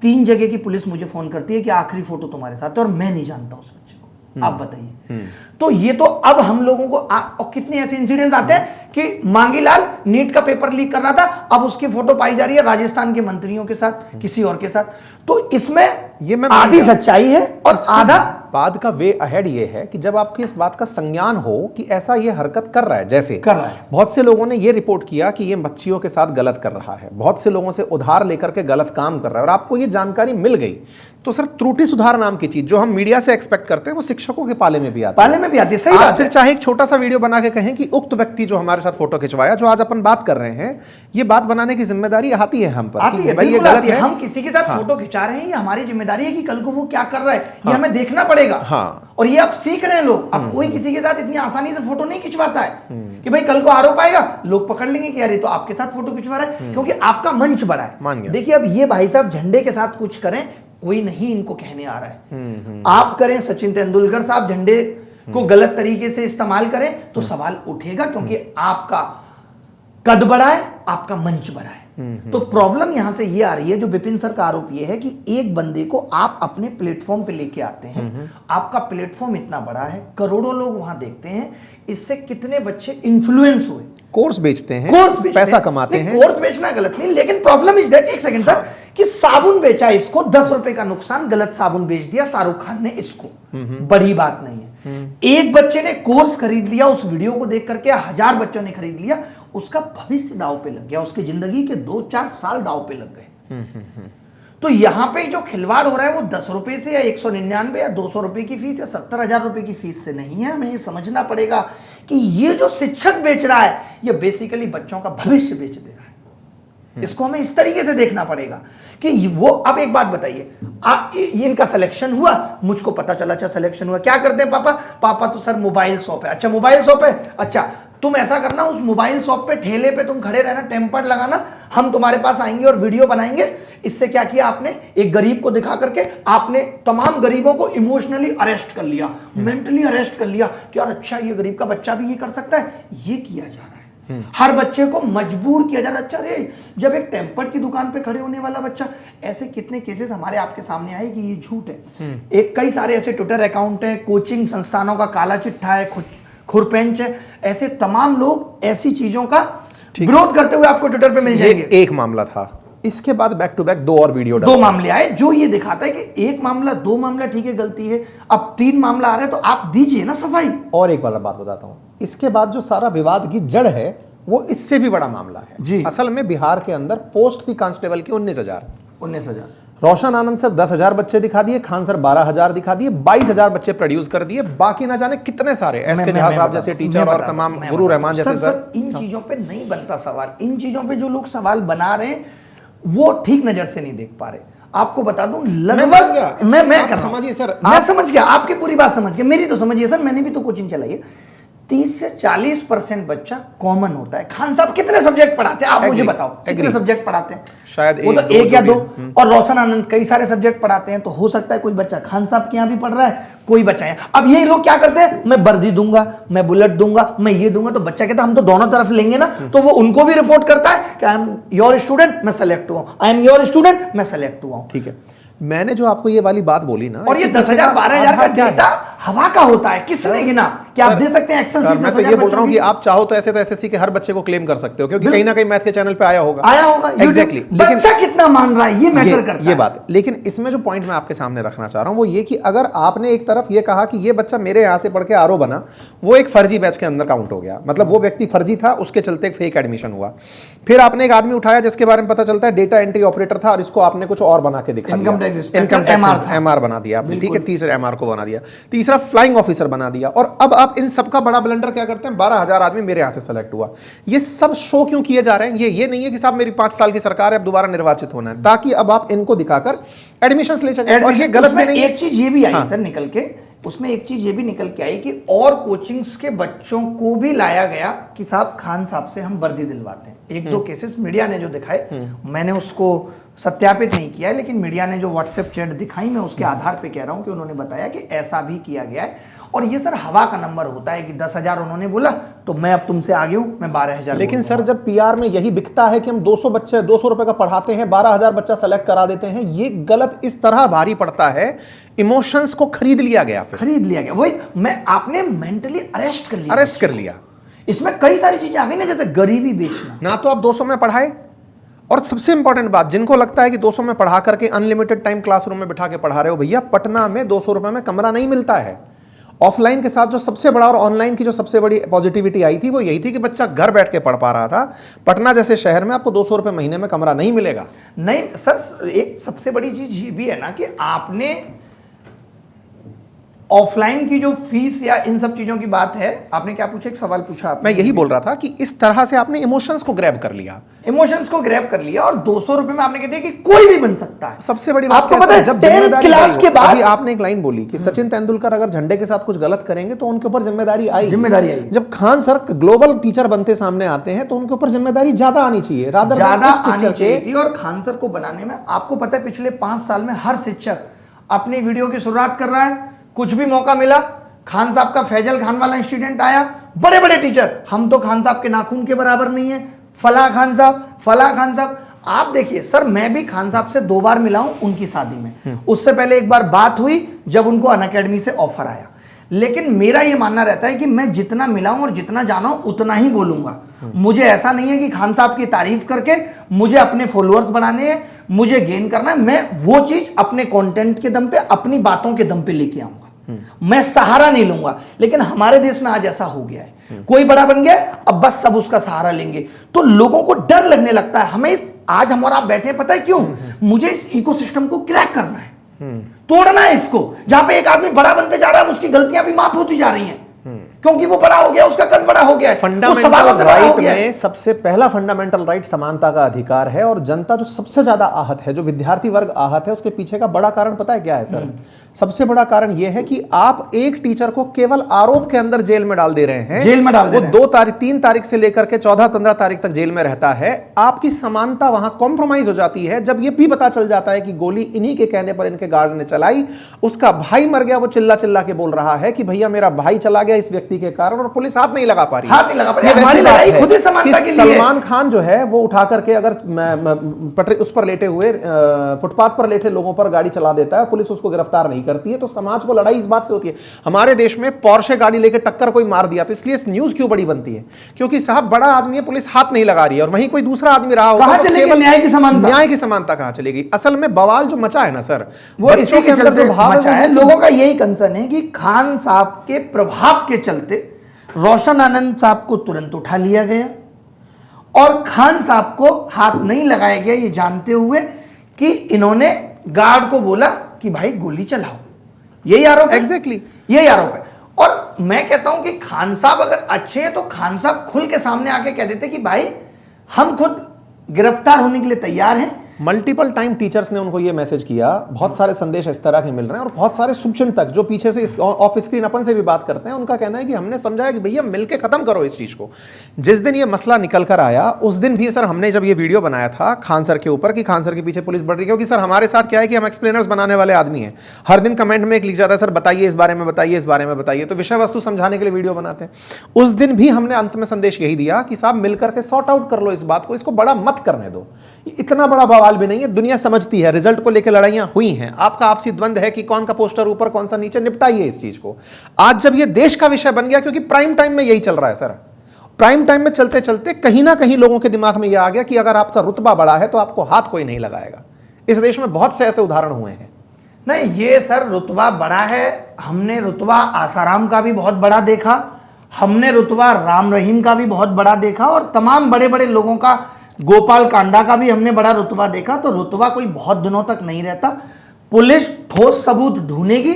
3 जगह की पुलिस मुझे फोन करती है कि आखिरी फोटो तुम्हारे साथ है, और मैं नहीं जानता उस बच्चे को। आप बताइए। तो ये तो अब हम लोगों को और कितने ऐसे इंसिडेंट्स आते हैं कि मांगीलाल नीट का पेपर लीक कर रहा था, अब उसकी फोटो पाई जा रही है राजस्थान के मंत्रियों के साथ, किसी और के साथ। तो इसमें ये मैं आधी सच्चाई है और आधा बाद का वे अहेड ये है कि जब आपको इस बात का संज्ञान हो कि ऐसा ये हरकत कर रहा है, जैसे कर रहा है, बहुत से लोगों ने ये रिपोर्ट किया कि ये बच्चियों के साथ गलत कर रहा है, बहुत से लोगों से उधार लेकर के गलत काम कर रहा है, और आपको ये जानकारी मिल गई, तो सर त्रुटि सुधार नाम की चीज जो हम मीडिया से एक्सपेक्ट करते हैं वो शिक्षकों के पाले में भी आती है। सही बात फिर चाहे एक छोटा सा वीडियो बना के कहें कि उक्त व्यक्ति जो हमारे साथ फोटो खिंचवाया, जो आज अपन बात कर रहे हैं, ये बात बनाने की जिम्मेदारी आती है हम पर, आती है, भाई ये बिल्कुल गलत आती है। है। हम किसी के साथ फोटो खिंचा रहे हैं, ये हमारी जिम्मेदारी है कि कल को वो क्या कर रहा है ये हमें देखना पड़ेगा। और ये अब सीख रहे हैं लोग। अब कोई किसी के साथ इतनी आसानी से फोटो नहीं खिंचवाता है कि भाई कल को आरोप आएगा, लोग पकड़ लेंगे कि यार तो आपके साथ फोटो खिंचवा रहा है, क्योंकि आपका मंच बड़ा है। देखिए अब ये भाई साहब झंडे के साथ कुछ करें, कोई नहीं इनको कहने आ रहा है। आप करें, सचिन तेंदुलकर साहब झंडे को गलत तरीके से इस्तेमाल करें तो सवाल उठेगा, क्योंकि आपका कद बड़ा है, आपका मंच बड़ा है। तो प्रॉब्लम यहां से ये आ रही है, जो विपिन सर का आरोप ये है कि एक बंदे को आप अपने प्लेटफॉर्म पे लेके आते हैं, आपका प्लेटफॉर्म इतना बड़ा है, करोड़ों लोग वहां देखते हैं, इससे कितने बच्चे इन्फ्लुएंस हुए, कोर्स बेचते हैं, पैसा कमाते हैं। कोर्स बेचना गलत नहीं, लेकिन प्रॉब्लम इज दैट, एक सेकंड सर, कि साबुन बेचा इसको 10 रुपए का नुकसान, गलत साबुन बेच दिया शाहरुख खान ने इसको, बड़ी बात नहीं है। एक बच्चे ने कोर्स खरीद लिया, उस वीडियो को देख करके 1000 बच्चों ने खरीद लिया, उसका भविष्य दांव पे लग गया, उसकी जिंदगी के 2-4 साल दांव पे लग गए। तो यहां पे जो खिलवाड़ हो रहा है वो 10 रुपए से या 199 या 200 रुपए की फीस या 70,000 रुपए की फीस से नहीं है। हमें ये समझना पड़ेगा कि ये जो शिक्षक बेच रहा है, ये बेसिकली बच्चों का भविष्य बेच दे रहा है। इसको हमें इस तरीके से देखना पड़ेगा कि वो, अब एक बात बताइए, इनका सिलेक्शन हुआ, मुझको पता चला अच्छा सिलेक्शन हुआ, क्या करते हैं पापा? पापा तो सर मोबाइल शॉप है। अच्छा मोबाइल शॉप है, अच्छा तुम ऐसा करना, उस मोबाइल शॉप पे ठेले पे तुम खड़े रहना, टेम्पर लगाना, हम तुम्हारे पास आएंगे और वीडियो बनाएंगे। इससे क्या किया आपने? एक गरीब को दिखा करके आपने तमाम गरीबों को इमोशनली अरेस्ट कर लिया, मेंटली अरेस्ट कर लिया कि यार अच्छा ये गरीब का बच्चा भी ये कर सकता है। ये किया जा रहा है, हर बच्चे को मजबूर किया जा रहा है। अच्छा रे, जब एक टेम्पर की दुकान पे खड़े होने वाला बच्चा, ऐसे कितने केसेस हमारे आपके सामने आए कि ये झूठ है। एक कई सारे ऐसे ट्विटर अकाउंट हैं, कोचिंग संस्थानों का काला चिट्ठा है, खुरपेंच है, ऐसे तमाम लोग ऐसी चीजों का विरोध करते हुए आपको ट्विटर पे मिल जाएंगे। एक मामला था, इसके बाद बैक टू बैक 2 और वीडियो, 2 मामले आए, जो ये दिखाता है कि एक मामला 2 मामला ठीक है गलती है, अब 3 मामला आ रहा है, तो आप दीजिए ना सफाई। और एक बार बात बताता हूं, इसके बाद जो सारा विवाद की जड़ है वो इससे भी बड़ा मामला है जी। असल में बिहार के अंदर पोस्ट थी कांस्टेबल की 19,000। रोशन आनंद सर 10,000 बच्चे दिखा दिए, खान सर 12,000 दिखा दिए, 22,000 बच्चे प्रोड्यूस कर दिए, बाकी ना जाने कितने सारे एस के जहां साहब जैसे टीचर और तमाम गुरु रहमान जैसे सर। इन चीजों पे नहीं बनता सवाल। इन चीजों पे जो लोग सवाल बना रहे हैं वो ठीक नजर से नहीं देख पा रहे। आपको बता दूं लगभग मैं समझिए सर, मैं समझ गया, आपकी पूरी बात समझ गया, मेरी तो समझिए सर, मैंने भी तो कोचिंग चलाई है। 30 से 40% बच्चा कॉमन होता है। खान साहब कितने सब्जेक्ट पढ़ाते हैं आप मुझे बताओ, कितने सब्जेक्ट पढ़ाते हैं? शायद वो तो एक या दो। और रोशन आनंद कई सारे सब्जेक्ट पढ़ाते हैं, तो हो सकता है कोई बच्चा खान साहब के यहाँ भी पढ़ रहा है, कोई बच्चा है। अब ये लोग क्या करते हैं, मैं वर्दी दूंगा, मैं बुलेट दूंगा, मैं ये दूंगा, तो बच्चा कहता है हम तो दोनों तरफ लेंगे ना, तो वो उनको भी रिपोर्ट करता है कि आई एम योर स्टूडेंट, मैं सेलेक्ट हुआ, आई एम योर स्टूडेंट, मैं सेलेक्ट हुआ। ठीक है, मैंने जो आपको ये वाली बात बोली ना, और ये 10,000 12,000 का डेटा हवा का होता है, किसने गिना? क्या आप दे सकते हैं एक्सेल शीट? मैं तो ये बोल रहा हूँ कि आप चाहो तो ऐसे तो एसएससी के हर बच्चे को क्लेम कर सकते हो, क्योंकि कहीं ना कहीं मैथ के चैनल पे आया होगा एग्जैक्टली। लेकिन बच्चा कितना मान रहा है ये मैटर करता है, ये बात। लेकिन इसमें जो पॉइंट मैं आपके सामने रखना चाह रहा हूं वो ये कि अगर आपने एक तरफ ये कहा कि ये बच्चा मेरे यहां से पढ़ के आरओ बना, वो एक फर्जी बैच के अंदर काउंट हो गया, मतलब वो व्यक्ति फर्जी था, उसके चलते एक फेक एडमिशन हुआ। फिर आपने एक आदमी उठाया जिसके बारे में पता चलता है डेटा एंट्री ऑपरेटर था, और इसको आपने कुछ और बना के दिखा दिया, इनकम टैक्स एमआर बना दिया आपने, ठीक है, तीसरे एमआर को बना दिया, तीसरा फ्लाइंग ऑफिसर बना दिया। और अब आप इन सबका बड़ा ब्लंडर क्या करते हैं, 12,000 आदमी मेरे यहां से सेलेक्ट हुआ। ये सब शो क्यों किए जा रहे हैं? ये नहीं है कि साहब मेरी 5 साल की सरकार है, अब दोबारा निर्वाचित होना है, ताकि अब आप इनको दिखाकर एडमिशंस ले सकें। और ये गलत भी नहीं है। एक चीज ये भी आई सर निकल के, उसमें एक चीज ये भी निकल के आई कि और कोचिंग्स के बच्चों को भी लाया गया कि साहब खान साहब से हम वर्दी दिलवाते हैं। एक दो केसेस मीडिया ने जो दिखाए, मैंने उसको सत्यापित नहीं किया है, लेकिन मीडिया ने जो व्हाट्सएप चैट दिखाई, मैं उसके आधार पे कह रहा हूं कि उन्होंने बताया कि ऐसा भी किया गया है। और ये सर हवा का नंबर होता है कि 10,000 उन्होंने बोला तो मैं अब तुमसे आगे हूं, मैं 12,000। लेकिन सर जब पीआर में यही बिकता है कि हम 200 बच्चे 200 रुपए का पढ़ाते हैं, 12,000 बच्चा सेलेक्ट करा देते हैं, ये गलत इस तरह भारी पड़ता है, इमोशंस को खरीद लिया गया, फिर खरीद लिया गया। वही मैं आपने मेंटली अरेस्ट कर लिया। इसमें कई सारी चीजें आ गई ना, जैसे गरीबी बेचना। ना तो आप 200 में पढ़ाए, और सबसे इंपॉर्टेंट बात, जिनको लगता है कि 200 में पढ़ा करके अनलिमिटेड टाइम क्लासरूम में बिठा के पढ़ा रहे हो, भैया पटना में 200 रुपए में कमरा नहीं मिलता है। ऑफलाइन के साथ जो सबसे बड़ा और ऑनलाइन की जो सबसे बड़ी पॉजिटिविटी आई थी वो यही थी कि बच्चा घर बैठ के पढ़ पा रहा था। पटना जैसे शहर में आपको 200 रुपए महीने में कमरा नहीं मिलेगा। नहीं सर, एक सबसे बड़ी चीज ये भी है ना कि आपने ऑफलाइन की जो फीस या इन सब चीजों की बात है, आपने क्या पूछा, एक सवाल पूछा आपने। मैं यही बोल रहा था कि इस तरह से आपने इमोशंस को ग्रैब कर लिया, और 200 रुपए में आपने कह दिया कि कोई भी बन सकता है। सबसे बड़ी बात आपको पता है, जब 10th क्लास के बाद अभी आपने एक लाइन बोली कि सचिन तेंदुलकर अगर झंडे के साथ कुछ गलत करेंगे तो उनके ऊपर जिम्मेदारी आई। जब खान सर ग्लोबल टीचर बनते सामने आते हैं तो उनके ऊपर जिम्मेदारी ज्यादा आनी चाहिए, ज्यादा आनी चाहिए। और खान सर को बनाने में आपको पता है पिछले 5 साल में हर शिक्षक अपनी वीडियो की शुरुआत कर रहा है। कुछ भी मौका मिला, खान साहब का फैजल खान वाला इंसिडेंट आया, बड़े बड़े टीचर, हम तो खान साहब के नाखून के बराबर नहीं है, फला खान साहब। आप देखिए सर, मैं भी खान साहब से 2 बार मिला हूं उनकी शादी में। उससे पहले एक बार बात हुई जब उनको अनअकैडमी से ऑफर आया। लेकिन मेरा यह मानना रहता है कि मैं जितना मिला हूं और जितना जाना हूं उतना ही बोलूंगा। मुझे ऐसा नहीं है कि खान साहब की तारीफ करके मुझे अपने फॉलोअर्स बनाने हैं, मुझे गेन करना है। मैं वो चीज अपने कंटेंट के दम पे, अपनी बातों के दम पे लेके आऊंगा। मैं सहारा नहीं लूंगा। लेकिन हमारे देश में आज ऐसा हो गया है, कोई बड़ा बन गया, अब बस सब उसका सहारा लेंगे, तो लोगों को डर लगने लगता है। हमें आज हम और आप बैठे हैं, पता है क्यों? मुझे इस इकोसिस्टम को क्रैक करना है, तोड़ना है इसको। जहां पे एक आदमी बड़ा बनते जा रहा है, उसकी गलतियां भी माफ होती जा रही हैं, क्योंकि वो बड़ा हो गया, उसका कद बड़ा हो गया है, फंडामेंटल राइट में सबसे पहला फंडामेंटल राइट समानता का अधिकार है। और जनता जो सबसे ज्यादा आहत है, जो विद्यार्थी वर्ग आहत है, उसके पीछे का बड़ा कारण पता है क्या है सर? सबसे बड़ा कारण यह है कि आप एक टीचर को केवल आरोप के अंदर जेल में डाल दे रहे हैं। वो 2 तारीख 3 तारीख से लेकर के 14-15 तारीख तक जेल में रहता है। आपकी समानता वहां कॉम्प्रोमाइज हो जाती है जब यह भी पता चल जाता है कि गोली इन्हीं के कहने पर इनके गार्ड ने चलाई, उसका भाई मर गया, वो चिल्ला चिल्ला के बोल रहा है कि भैया मेरा भाई चला गया इस व्यक्ति के कारण, और पुलिस हाथ नहीं लगा पा रही। हमारी लड़ाई खुद ही समानता के लिए। सलमान खान जो है वो उठा करके अगर उस पर लेटे हुए फुटपाथ पर लेटे लोगों पर गाड़ी चला देता है, पुलिस उसको गिरफ्तार नहीं करती है, तो समाज को लड़ाई इस बात से होती है। हमारे देश में पोर्शे गाड़ी लेकर टक्कर कोई मार दिया तो इसलिए न्यूज क्यों बड़ी बनती है? क्योंकि साहब बड़ा आदमी है, पुलिस हाथ नहीं लगा रही है, और वहीं कोई दूसरा आदमी रहा होगा, न्याय की समानता कहां चलेगी? असल में बवाल जो मचा है ना सर, वो इसी के चलते मचा है। लोगों का यही कंसर्न है कि खान साहब के प्रभाव के चलते रोशन आनंद साहब को तुरंत उठा लिया गया और खान साहब को हाथ नहीं लगाया गया, ये जानते हुए कि इन्होंने गार्ड को बोला कि भाई गोली चलाओ। यही आरोप है। Exactly. यही आरोप है। और मैं कहता हूं कि खान साहब अगर अच्छे हैं तो खान साहब खुल के सामने आके कह देते कि भाई हम खुद गिरफ्तार होने के लिए तैयार हैं। मल्टीपल टाइम टीचर्स ने उनको ये मैसेज किया, बहुत सारे संदेश इस तरह के मिल रहे हैं, और बहुत सारे शुभचिंतक जो पीछे से ऑफ स्क्रीन अपन से भी बात करते हैं, उनका कहना है कि हमने समझाया कि भैया मिलके खत्म करो इस चीज को। जिस दिन ये मसला निकल कर आया उस दिन भी सर हमने जब ये वीडियो बनाया था खान सर के ऊपर कि खान सर के पीछे पुलिस बढ़ रही है, क्योंकि सर हमारे साथ क्या है कि हम एक्सप्लेनर्स बनाने वाले आदमी हैं। हर दिन कमेंट में एक लिख जाता है सर बताइए इस बारे में, बताइए इस बारे में, बताइए, तो विषय वस्तु समझाने के लिए वीडियो बनाते हैं। उस दिन भी हमने अंत में संदेश यही दिया कि साहब मिलकर के सॉर्ट आउट कर लो इस बात को, इसको बड़ा मत करने दो, इतना बड़ा बवाल भी नहीं है, दुनिया समझती है, रिजल्ट को लेकर लड़ाइयां हुई हैं, आपका आपसी द्वंद है कि कौन का पोस्टर ऊपर कौन सा नीचे, निपटाइए इस चीज को। आज जब ये देश का विषय बन गया, क्योंकि प्राइम टाइम में यही चल रहा है सर, प्राइम टाइम में चलते चलते कहीं ना कहीं लोगों के दिमाग में यह आ गया कि अगर आपका रुतबा बड़ा है तो आपको हाथ कोई नहीं लगाएगा। इस देश में बहुत से ऐसे उदाहरण हुए हैं। नहीं, ये सर रुतबा बड़ा है। हमने रुतबा आसाराम का भी बहुत बड़ा देखा, हमने रुतबा राम रहीम का भी बहुत बड़ा देखा, और तमाम बड़े बड़े लोगों का, गोपाल कांडा का भी हमने बड़ा रुतबा देखा। तो रुतबा कोई बहुत दिनों तक नहीं रहता। पुलिस ठोस सबूत ढूंढेगी।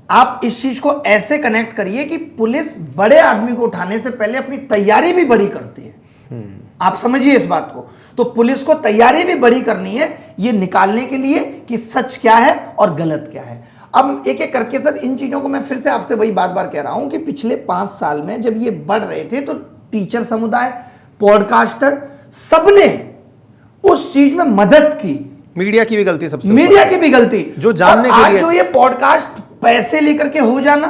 आप इस चीज को ऐसे कनेक्ट करिए कि पुलिस बड़े आदमी को उठाने से पहले अपनी तैयारी भी बड़ी करती है। आप समझिए इस बात को। तो पुलिस को तैयारी भी बड़ी करनी है ये निकालने के लिए कि सच क्या है और गलत क्या है। अब एक एक करके सर इन चीजों को मैं फिर से आपसे वही बार बार कह रहा हूं कि पिछले 5 साल में जब ये बढ़ रहे थे तो टीचर समुदाय, पॉडकास्टर, सबने उस चीज में मदद की। मीडिया की भी गलती सबसे, मीडिया की भी गलती जो जानने के लिए, जो ये पॉडकास्ट पैसे लेकर के हो जाना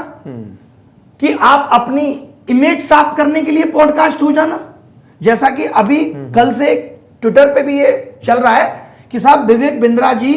कि आप अपनी इमेज साफ करने के लिए पॉडकास्ट हो जाना, जैसा कि अभी कल से ट्विटर पे भी ये चल रहा है कि साहब विवेक बिंद्रा जी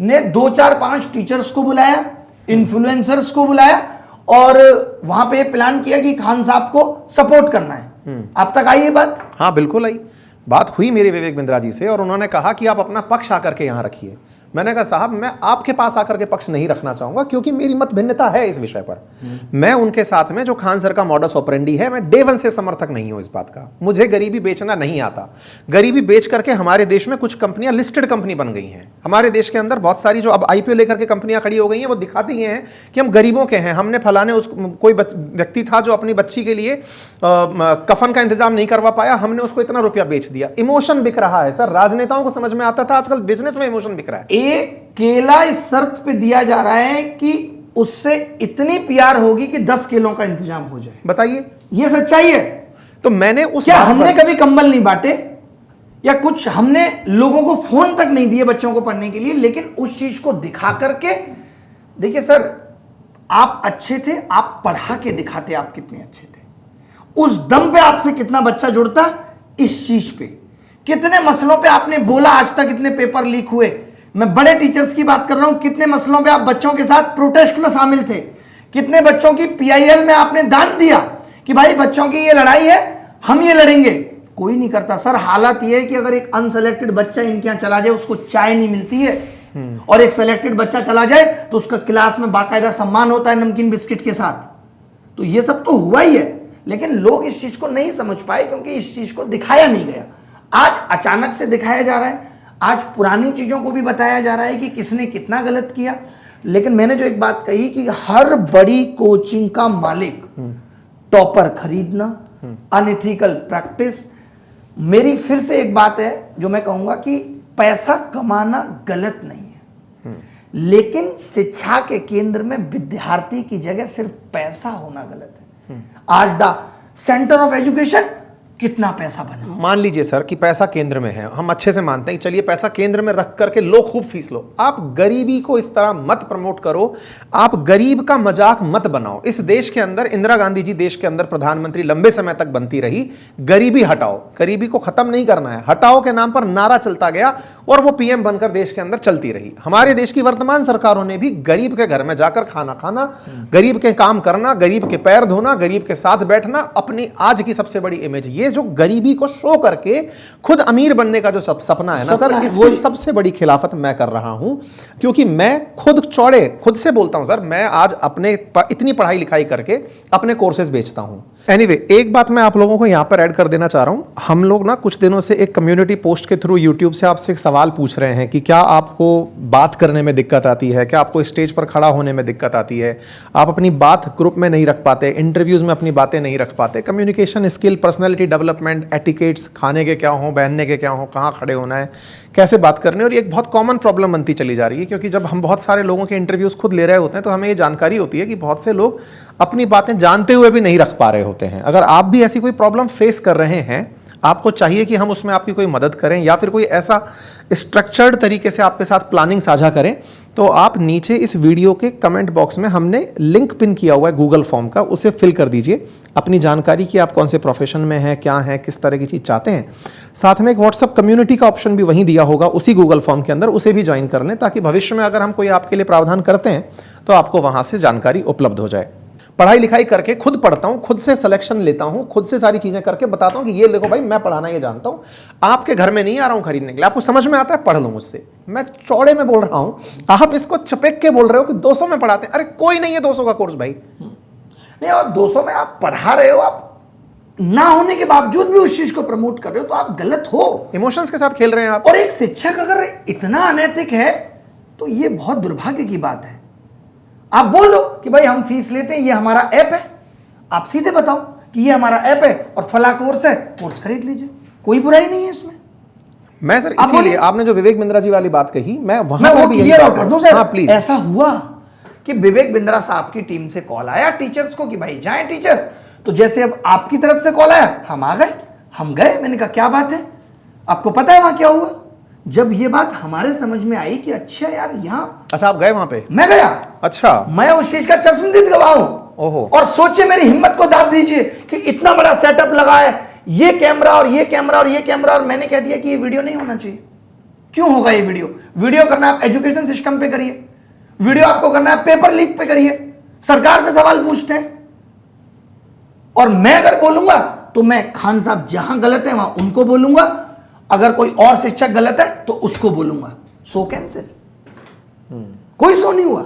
ने 2, 4, 5 टीचर्स को बुलाया, इन्फ्लुएंसर्स को बुलाया और वहां पे प्लान किया कि खान साहब को सपोर्ट करना है। अब तक आई ये बात? हाँ बिल्कुल आई। बात हुई मेरे विवेक बिंद्रा जी से और उन्होंने कहा कि आप अपना पक्ष आकर के यहां रखिए। मैंने कहा साहब मैं आपके पास आकर के पक्ष नहीं रखना चाहूंगा क्योंकि मेरी मत भिन्नता है इस विषय पर। मैं उनके साथ में जो खान सर का मॉडस ऑपरेंडी है, मैं डे 1 से समर्थक नहीं हूं इस बात का। मुझे गरीबी बेचना नहीं आता। गरीबी बेच करके हमारे देश में कुछ कंपनियां लिस्टेड कंपनी बन गई हैं। हमारे देश के अंदर बहुत सारी जो अब IPO लेकर के कंपनियां खड़ी हो गई हैं, वो दिखाती हैं कि हम गरीबों के हैं। हमने फलाने कोई व्यक्ति था जो अपनी बच्ची के लिए कफन का इंतजाम नहीं करवा पाया, हमने उसको इतना रुपया बेच दिया। इमोशन बिक रहा है सर। राजनेताओं को समझ में आता था, आजकल बिजनेस में इमोशन बिक रहा है। एक केला इस शर्त पे दिया जा रहा है कि उससे इतनी प्यार होगी कि 10 केलों का इंतजाम हो जाए। बताइए, ये सच्चाई है। तो मैंने उस क्या हमने कभी कंबल नहीं बांटे या कुछ हमने लोगों को फोन तक नहीं दिए बच्चों को पढ़ने के लिए, लेकिन उस चीज को दिखा करके देखिए सर, आप अच्छे थे, आप पढ़ा के दिखाते आप कितने अच्छे थे। उस दम पे आपसे कितना बच्चा जुड़ता इस चीज पे। कितने मसलों पे आपने बोला, आज तक इतने पेपर लीक हुए। मैं बड़े टीचर्स की बात कर रहा हूं, कितने मसलों पे आप बच्चों के साथ प्रोटेस्ट में शामिल थे। कितने बच्चों की PIL में आपने दान दिया कि भाई बच्चों की ये लड़ाई है, हम ये लड़ेंगे। कोई नहीं करता सर। हालत ये है कि अगर एक अनसेलेक्टेड बच्चा इनके यहां चला जाए, उसको चाय नहीं मिलती है, और एक सेलेक्टेड बच्चा चला जाए तो उसका क्लास में बाकायदा सम्मान होता है नमकीन बिस्किट के साथ। तो ये सब तो हुआ ही है, लेकिन लोग इस चीज को नहीं समझ पाए क्योंकि इस चीज को दिखाया नहीं गया। आज अचानक से दिखाया जा रहा है। आज पुरानी चीजों को भी बताया जा रहा है कि किसने कितना गलत किया। लेकिन मैंने जो एक बात कही कि हर बड़ी कोचिंग का मालिक टॉपर खरीदना, अनएथिकल प्रैक्टिस। मेरी फिर से एक बात है जो मैं कहूंगा कि पैसा कमाना गलत नहीं है, लेकिन शिक्षा के केंद्र में विद्यार्थी की जगह सिर्फ पैसा होना गलत है। आज द सेंटर ऑफ एजुकेशन कितना पैसा बना। मान लीजिए सर कि पैसा केंद्र में है, हम अच्छे से मानते हैं कि चलिए पैसा केंद्र में रख करके लो खूब फीस लो। आप गरीबी को इस तरह मत प्रमोट करो, आप गरीब का मजाक मत बनाओ। इस देश के अंदर इंदिरा गांधी जी देश के अंदर प्रधानमंत्री लंबे समय तक बनती रही। गरीबी हटाओ, गरीबी को खत्म नहीं करना है। हटाओ के नाम पर नारा चलता गया और वो PM बनकर देश के अंदर चलती रही। हमारे देश की वर्तमान सरकारों ने भी गरीब के घर में जाकर खाना खाना, गरीब के काम करना, गरीब के पैर धोना, गरीब के साथ बैठना अपनी आज की सबसे बड़ी इमेज। ये जो गरीबी को शो करके खुद अमीर बनने का जो सपना है ना सर, इसकी सबसे बड़ी खिलाफत मैं कर रहा हूं, क्योंकि मैं खुद से बोलता हूं सर, मैं आज अपने इतनी पढ़ाई लिखाई करके अपने कोर्सेज बेचता हूं। एनीवे, एक बात मैं आप लोगों को यहां पर ऐड कर देना चाह रहा हूं। हम लोग ना कुछ दिनों से एक कम्युनिटी पोस्ट के थ्रू यूट्यूब से आपसे एक सवाल पूछ रहे हैं कि क्या आपको बात करने में दिक्कत आती है, क्या आपको स्टेज पर खड़ा होने में दिक्कत आती है, आप अपनी बात ग्रुप में नहीं रख पाते, इंटरव्यूज में अपनी बातें नहीं रख पाते, communication skill, personality development, etiquettes, खाने के क्या हो, पहनने के क्या हो, कहाँ खड़े होना है, कैसे बात करनी, और ये एक बहुत कॉमन प्रॉब्लम बनती चली जा रही है। क्योंकि जब हम बहुत सारे लोगों के इंटरव्यूज खुद ले रहे होते हैं तो हमें ये जानकारी होती है कि बहुत से लोग अपनी बातें जानते हुए भी नहीं रख पा रहे होते हैं। अगर आप भी ऐसी कोई प्रॉब्लम फेस कर रहे हैं, आपको चाहिए कि हम उसमें आपकी कोई मदद करें या फिर कोई ऐसा स्ट्रक्चर्ड तरीके से आपके साथ प्लानिंग साझा करें, तो आप नीचे इस वीडियो के कमेंट बॉक्स में हमने लिंक पिन किया हुआ है गूगल फॉर्म का, उसे फिल कर दीजिए अपनी जानकारी की, आप कौन से प्रोफेशन में हैं, क्या हैं, किस तरह की चीज़ चाहते हैं। साथ में एक व्हाट्सअप कम्युनिटी का ऑप्शन भी वहीं दिया होगा उसी गूगल फॉर्म के अंदर, उसे भी ज्वाइन कर लें, ताकि भविष्य में अगर हम कोई आपके लिए प्रावधान करते हैं तो आपको वहाँ से जानकारी उपलब्ध हो जाए। पढ़ाई लिखाई करके खुद पढ़ता हूं, खुद से सिलेक्शन लेता हूं, खुद से सारी चीजें करके बताता हूं कि ये देखो भाई मैं पढ़ाना ये जानता हूं, आपके घर में नहीं आ रहा हूं खरीदने के लिए, आपको समझ में आता है पढ़ लो मुझसे। मैं चौड़े में बोल रहा हूं, आप इसको चपेक के बोल रहे हो कि 200 में पढ़ाते हैं। अरे कोई नहीं है 200 का कोर्स भाई, नहीं, और 200 में आप पढ़ा रहे हो, आप ना होने के बावजूद भी उस चीज को प्रमोट कर रहे हो, तो आप गलत हो, इमोशंस के साथ खेल रहे हैं आप। और एक शिक्षक अगर इतना अनैतिक है तो ये बहुत दुर्भाग्य की बात है। आप बोल दो कि भाई हम फीस लेते हैं, ये हमारा ऐप है, आप सीधे बताओ कि ये हमारा ऐप है और फला कोर्स है, कोर्स खरीद लीजिए, कोई बुराई नहीं है इसमें। मैं सर इसीलिए आपने जो विवेक बिंद्रा जी वाली बात कही, मैं वहां मैं पे वो भी क्लियर कर दूं सर। हाँ, प्लीज। ऐसा हुआ कि विवेक बिंद्रा साहब की टीम से कॉल आया टीचर्स को कि भाई जाएं टीचर्स, तो जैसे अब आपकी तरफ से कॉल आया, हम आ गए, हम गए। मैंने कहा क्या बात है, आपको पता है वहां क्या हुआ? जब ये बात हमारे समझ में आई कि अच्छा यार यहाँ, अच्छा आप गए वहां पे? मैं गया। अच्छा, मैं उस चीज का चश्मदीद गवाह हूं। ओहो। और सोचिए मेरी हिम्मत को दाद दीजिए कि इतना बड़ा सेटअप लगा है, ये कैमरा और ये कैमरा और ये कैमरा, और मैंने कह दिया कि ये वीडियो नहीं होना चाहिए। क्यों होगा ये वीडियो? वीडियो करना आप एजुकेशन सिस्टम पे करिए, वीडियो आपको करना है पेपर लीक पे करिए, सरकार से सवाल पूछते हैं। और मैं अगर बोलूंगा तो मैं खान साहब जहां गलत है वहां उनको बोलूंगा, अगर कोई और शिक्षक गलत है तो उसको बोलूंगा। सो कैंसिल, कोई सो नहीं हुआ।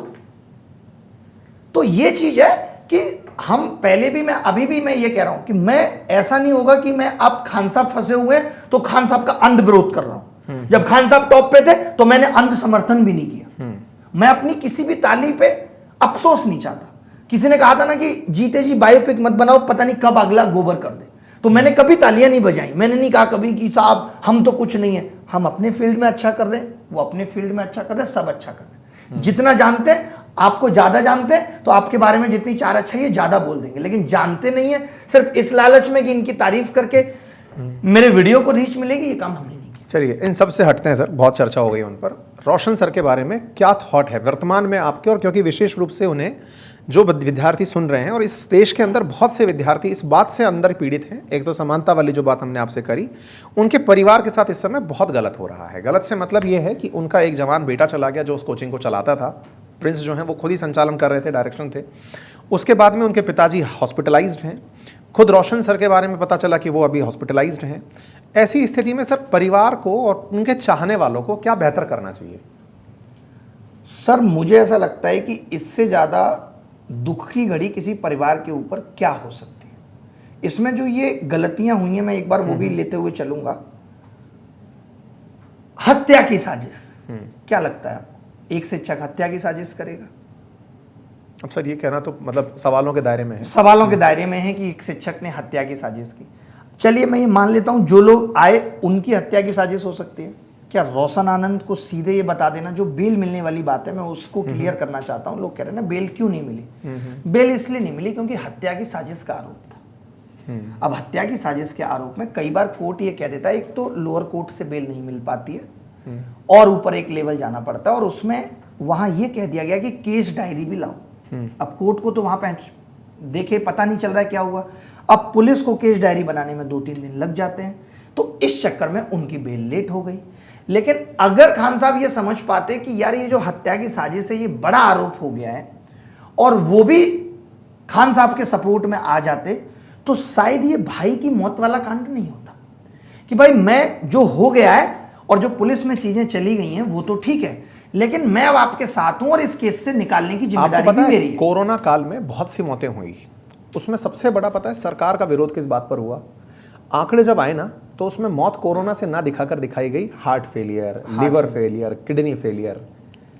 तो ये चीज है कि हम पहले भी, मैं अभी भी मैं ये कह रहा हूं कि मैं, ऐसा नहीं होगा कि मैं अब खान साहब फंसे हुए हैं तो खान साहब का अंध विरोध कर रहा हूं। जब खान साहब टॉप पे थे तो मैंने अंध समर्थन भी नहीं किया। मैं अपनी किसी भी ताली पे अफसोस नहीं चाहता। किसी ने कहा था ना कि जीते जी बायोपिक मत बनाओ, पता नहीं कब अगला गोबर कर दे, तो मैंने कभी तालियां नहीं बजाई। मैंने नहीं कहा कभी कि साहब हम तो कुछ नहीं है, हम अपने फील्ड में अच्छा कर रहे हैं, वो अपने फील्ड में अच्छा कर रहे हैं, सब अच्छा कर रहे हैं। जितना जानते हैं, आपको ज्यादा जानते हैं तो आपके बारे में जितनी चार अच्छा है ज्यादा बोल देंगे, लेकिन जानते नहीं है सिर्फ इस लालच में कि इनकी तारीफ करके मेरे वीडियो को रीच मिलेगी, ये काम हमने नहीं किया। चलिए इन सब से हटते हैं सर, बहुत चर्चा हो गई उन पर। रोशन सर के बारे में क्या थॉट है वर्तमान में आपके? और क्योंकि विशेष रूप से उन्हें जो विद्यार्थी सुन रहे हैं, और इस देश के अंदर बहुत से विद्यार्थी इस बात से अंदर पीड़ित हैं, एक तो समानता वाली जो बात हमने आपसे करी, उनके परिवार के साथ इस समय बहुत गलत हो रहा है। गलत से मतलब ये है कि उनका एक जवान बेटा चला गया जो उस कोचिंग को चलाता था, प्रिंस जो हैं वो खुद ही संचालन कर रहे थे, डायरेक्शन थे। उसके बाद में उनके पिताजी हॉस्पिटलाइज्ड हैं। खुद रोशन सर के बारे में पता चला कि वो अभी हॉस्पिटलाइज्ड हैं। ऐसी स्थिति में सर परिवार को और उनके चाहने वालों को क्या बेहतर करना चाहिए? सर मुझे ऐसा लगता है कि इससे ज़्यादा दुख की घड़ी किसी परिवार के ऊपर क्या हो सकती है। इसमें जो ये गलतियां हुई हैं, मैं एक बार वो भी लेते हुए चलूंगा। हत्या की साजिश, क्या लगता है आपको एक शिक्षक हत्या की साजिश करेगा? अब सर ये कहना तो मतलब सवालों के दायरे में है। सवालों के दायरे में है कि एक शिक्षक ने हत्या की साजिश की। चलिए मैं ये मान लेता हूं जो लोग आए उनकी हत्या की साजिश हो सकती है। क्या रोशन आनंद को सीधे ये बता देना, जो बेल मिलने वाली बात है मैं उसको क्लियर करना चाहता हूं। लोग कह रहे हैं ना बेल क्यों नहीं मिली? बेल इसलिए नहीं मिली क्योंकि हत्या की साजिश का आरोप था। अब हत्या की साजिश के आरोप में कई बार कोर्ट ये कह देता है, एक तो लोअर कोर्ट से बेल नहीं मिल पाती है और ऊपर एक लेवल जाना पड़ता है, और उसमें वहां ये कह दिया गया कि केस डायरी भी लाओ। अब कोर्ट को तो वहां पे देखे पता नहीं चल रहा है क्या हुआ। अब पुलिस को केस डायरी बनाने में 2-3 दिन लग जाते हैं, तो इस चक्कर में उनकी बेल लेट हो गई। लेकिन अगर खान साहब ये समझ पाते कि यार ये जो हत्या की साजिश है ये बड़ा आरोप हो गया है, और वो भी खान साहब के सपोर्ट में आ जाते, तो शायद ये भाई की मौत वाला कांड नहीं होता कि भाई मैं जो हो गया है और जो पुलिस में चीजें चली गई हैं वो तो ठीक है, लेकिन मैं अब आपके साथ हूं और इस केस से निकालने की जिम्मेदारी भी मेरी है। कोरोना काल में बहुत सी मौतें हुई, उसमें सबसे बड़ा पता है सरकार का विरोध किस बात पर हुआ? आंकड़े जब आए ना तो उसमें मौत कोरोना से ना दिखाकर दिखाई गई heart failure, liver failure, kidney failure.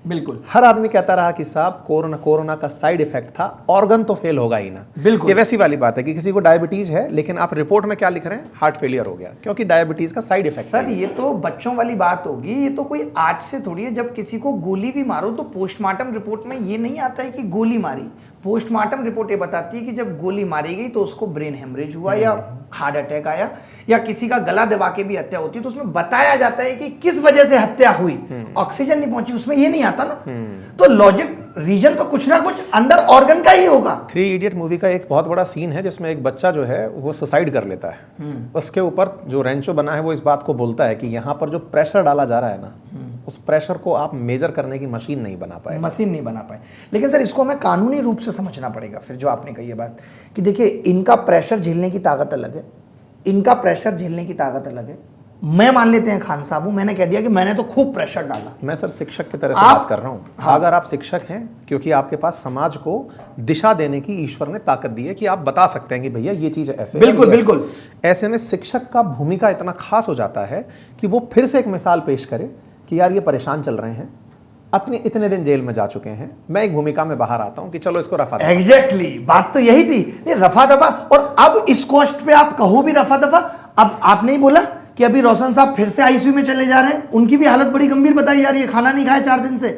बिल्कुल, हर आदमी कहता रहा कि साहब कोरोना का साइड इफेक्ट था, ऑर्गन तो फेल होगा ही ना। बिल्कुल, ये वैसी वाली बात है कि किसी को डायबिटीज है लेकिन आप रिपोर्ट में क्या लिख रहे हैं? हार्ट फेलियर हो गया, क्योंकि डायबिटीज का साइड इफेक्ट। सर ये तो बच्चों वाली बात होगी, ये तो कोई आज से थोड़ी है। जब किसी को गोली भी मारो तो पोस्टमार्टम रिपोर्ट में ये नहीं आता है कि गोली मारी। पोस्टमार्टम रिपोर्ट ये बताती है कि जब गोली मारी गई तो उसको ब्रेन हेमरेज हुआ या हार्ट अटैक आया, या किसी का गला दबा के भी हत्या होती है तो उसमें बताया जाता है कि किस वजह से हत्या हुई, ऑक्सीजन नहीं पहुंची, उसमें ये नहीं आता ना। तो लॉजिक रीजन तो कुछ ना कुछ अंदर ऑर्गन का ही होगा। 3 इडियट मूवी का एक बहुत बड़ा सीन है जिसमें एक बच्चा जो है वो सुसाइड कर लेता है। उसके ऊपर जो रेंचो बना है वो इस बात को बोलता है कि यहाँ पर जो प्रेशर डाला जा रहा है ना, उस प्रेशर को आप मेजर करने की मशीन नहीं बना पाए। मशीन नहीं बना पाए। लेकिन सर इसको हमें कानूनी रूप से समझना पड़ेगा। फिर जो आपने कही है बात कि देखिए इनका प्रेशर झेलने की ताकत अलग है, इनका प्रेशर झेलने की ताकत अलग है। मैं मान लेते हैं खान साहब हूं, मैंने कह दिया कि मैंने तो खूब प्रेशर डाला। मैं सर शिक्षक की तरह से बात कर रहा हूं। हाँ। अगर आप शिक्षक हैं, क्योंकि आपके पास समाज को दिशा देने की ईश्वर ने ताकत दी है कि आप बता सकते हैं कि भैया ये चीज ऐसे। बिल्कुल बिल्कुल। ऐसे में शिक्षक का भूमिका इतना खास हो जाता है कि वो फिर से एक मिसाल पेश करे कि यार ये परेशान चल रहे हैं, अपने इतने दिन जेल में जा चुके हैं, मैं एक भूमिका में बाहर आता हूं कि चलो इसको रफा दफा। एग्जैक्टली, बात तो यही थी। नहीं रफा दफा, और अब इस कॉस्ट पे आप कहो भी रफा दफा। अब आपने ही बोला कि अभी रोशन साहब फिर से आईसीयू में चले जा रहे हैं, उनकी भी हालत बड़ी गंभीर बताई जा रही है, खाना नहीं खाया 4 दिन से।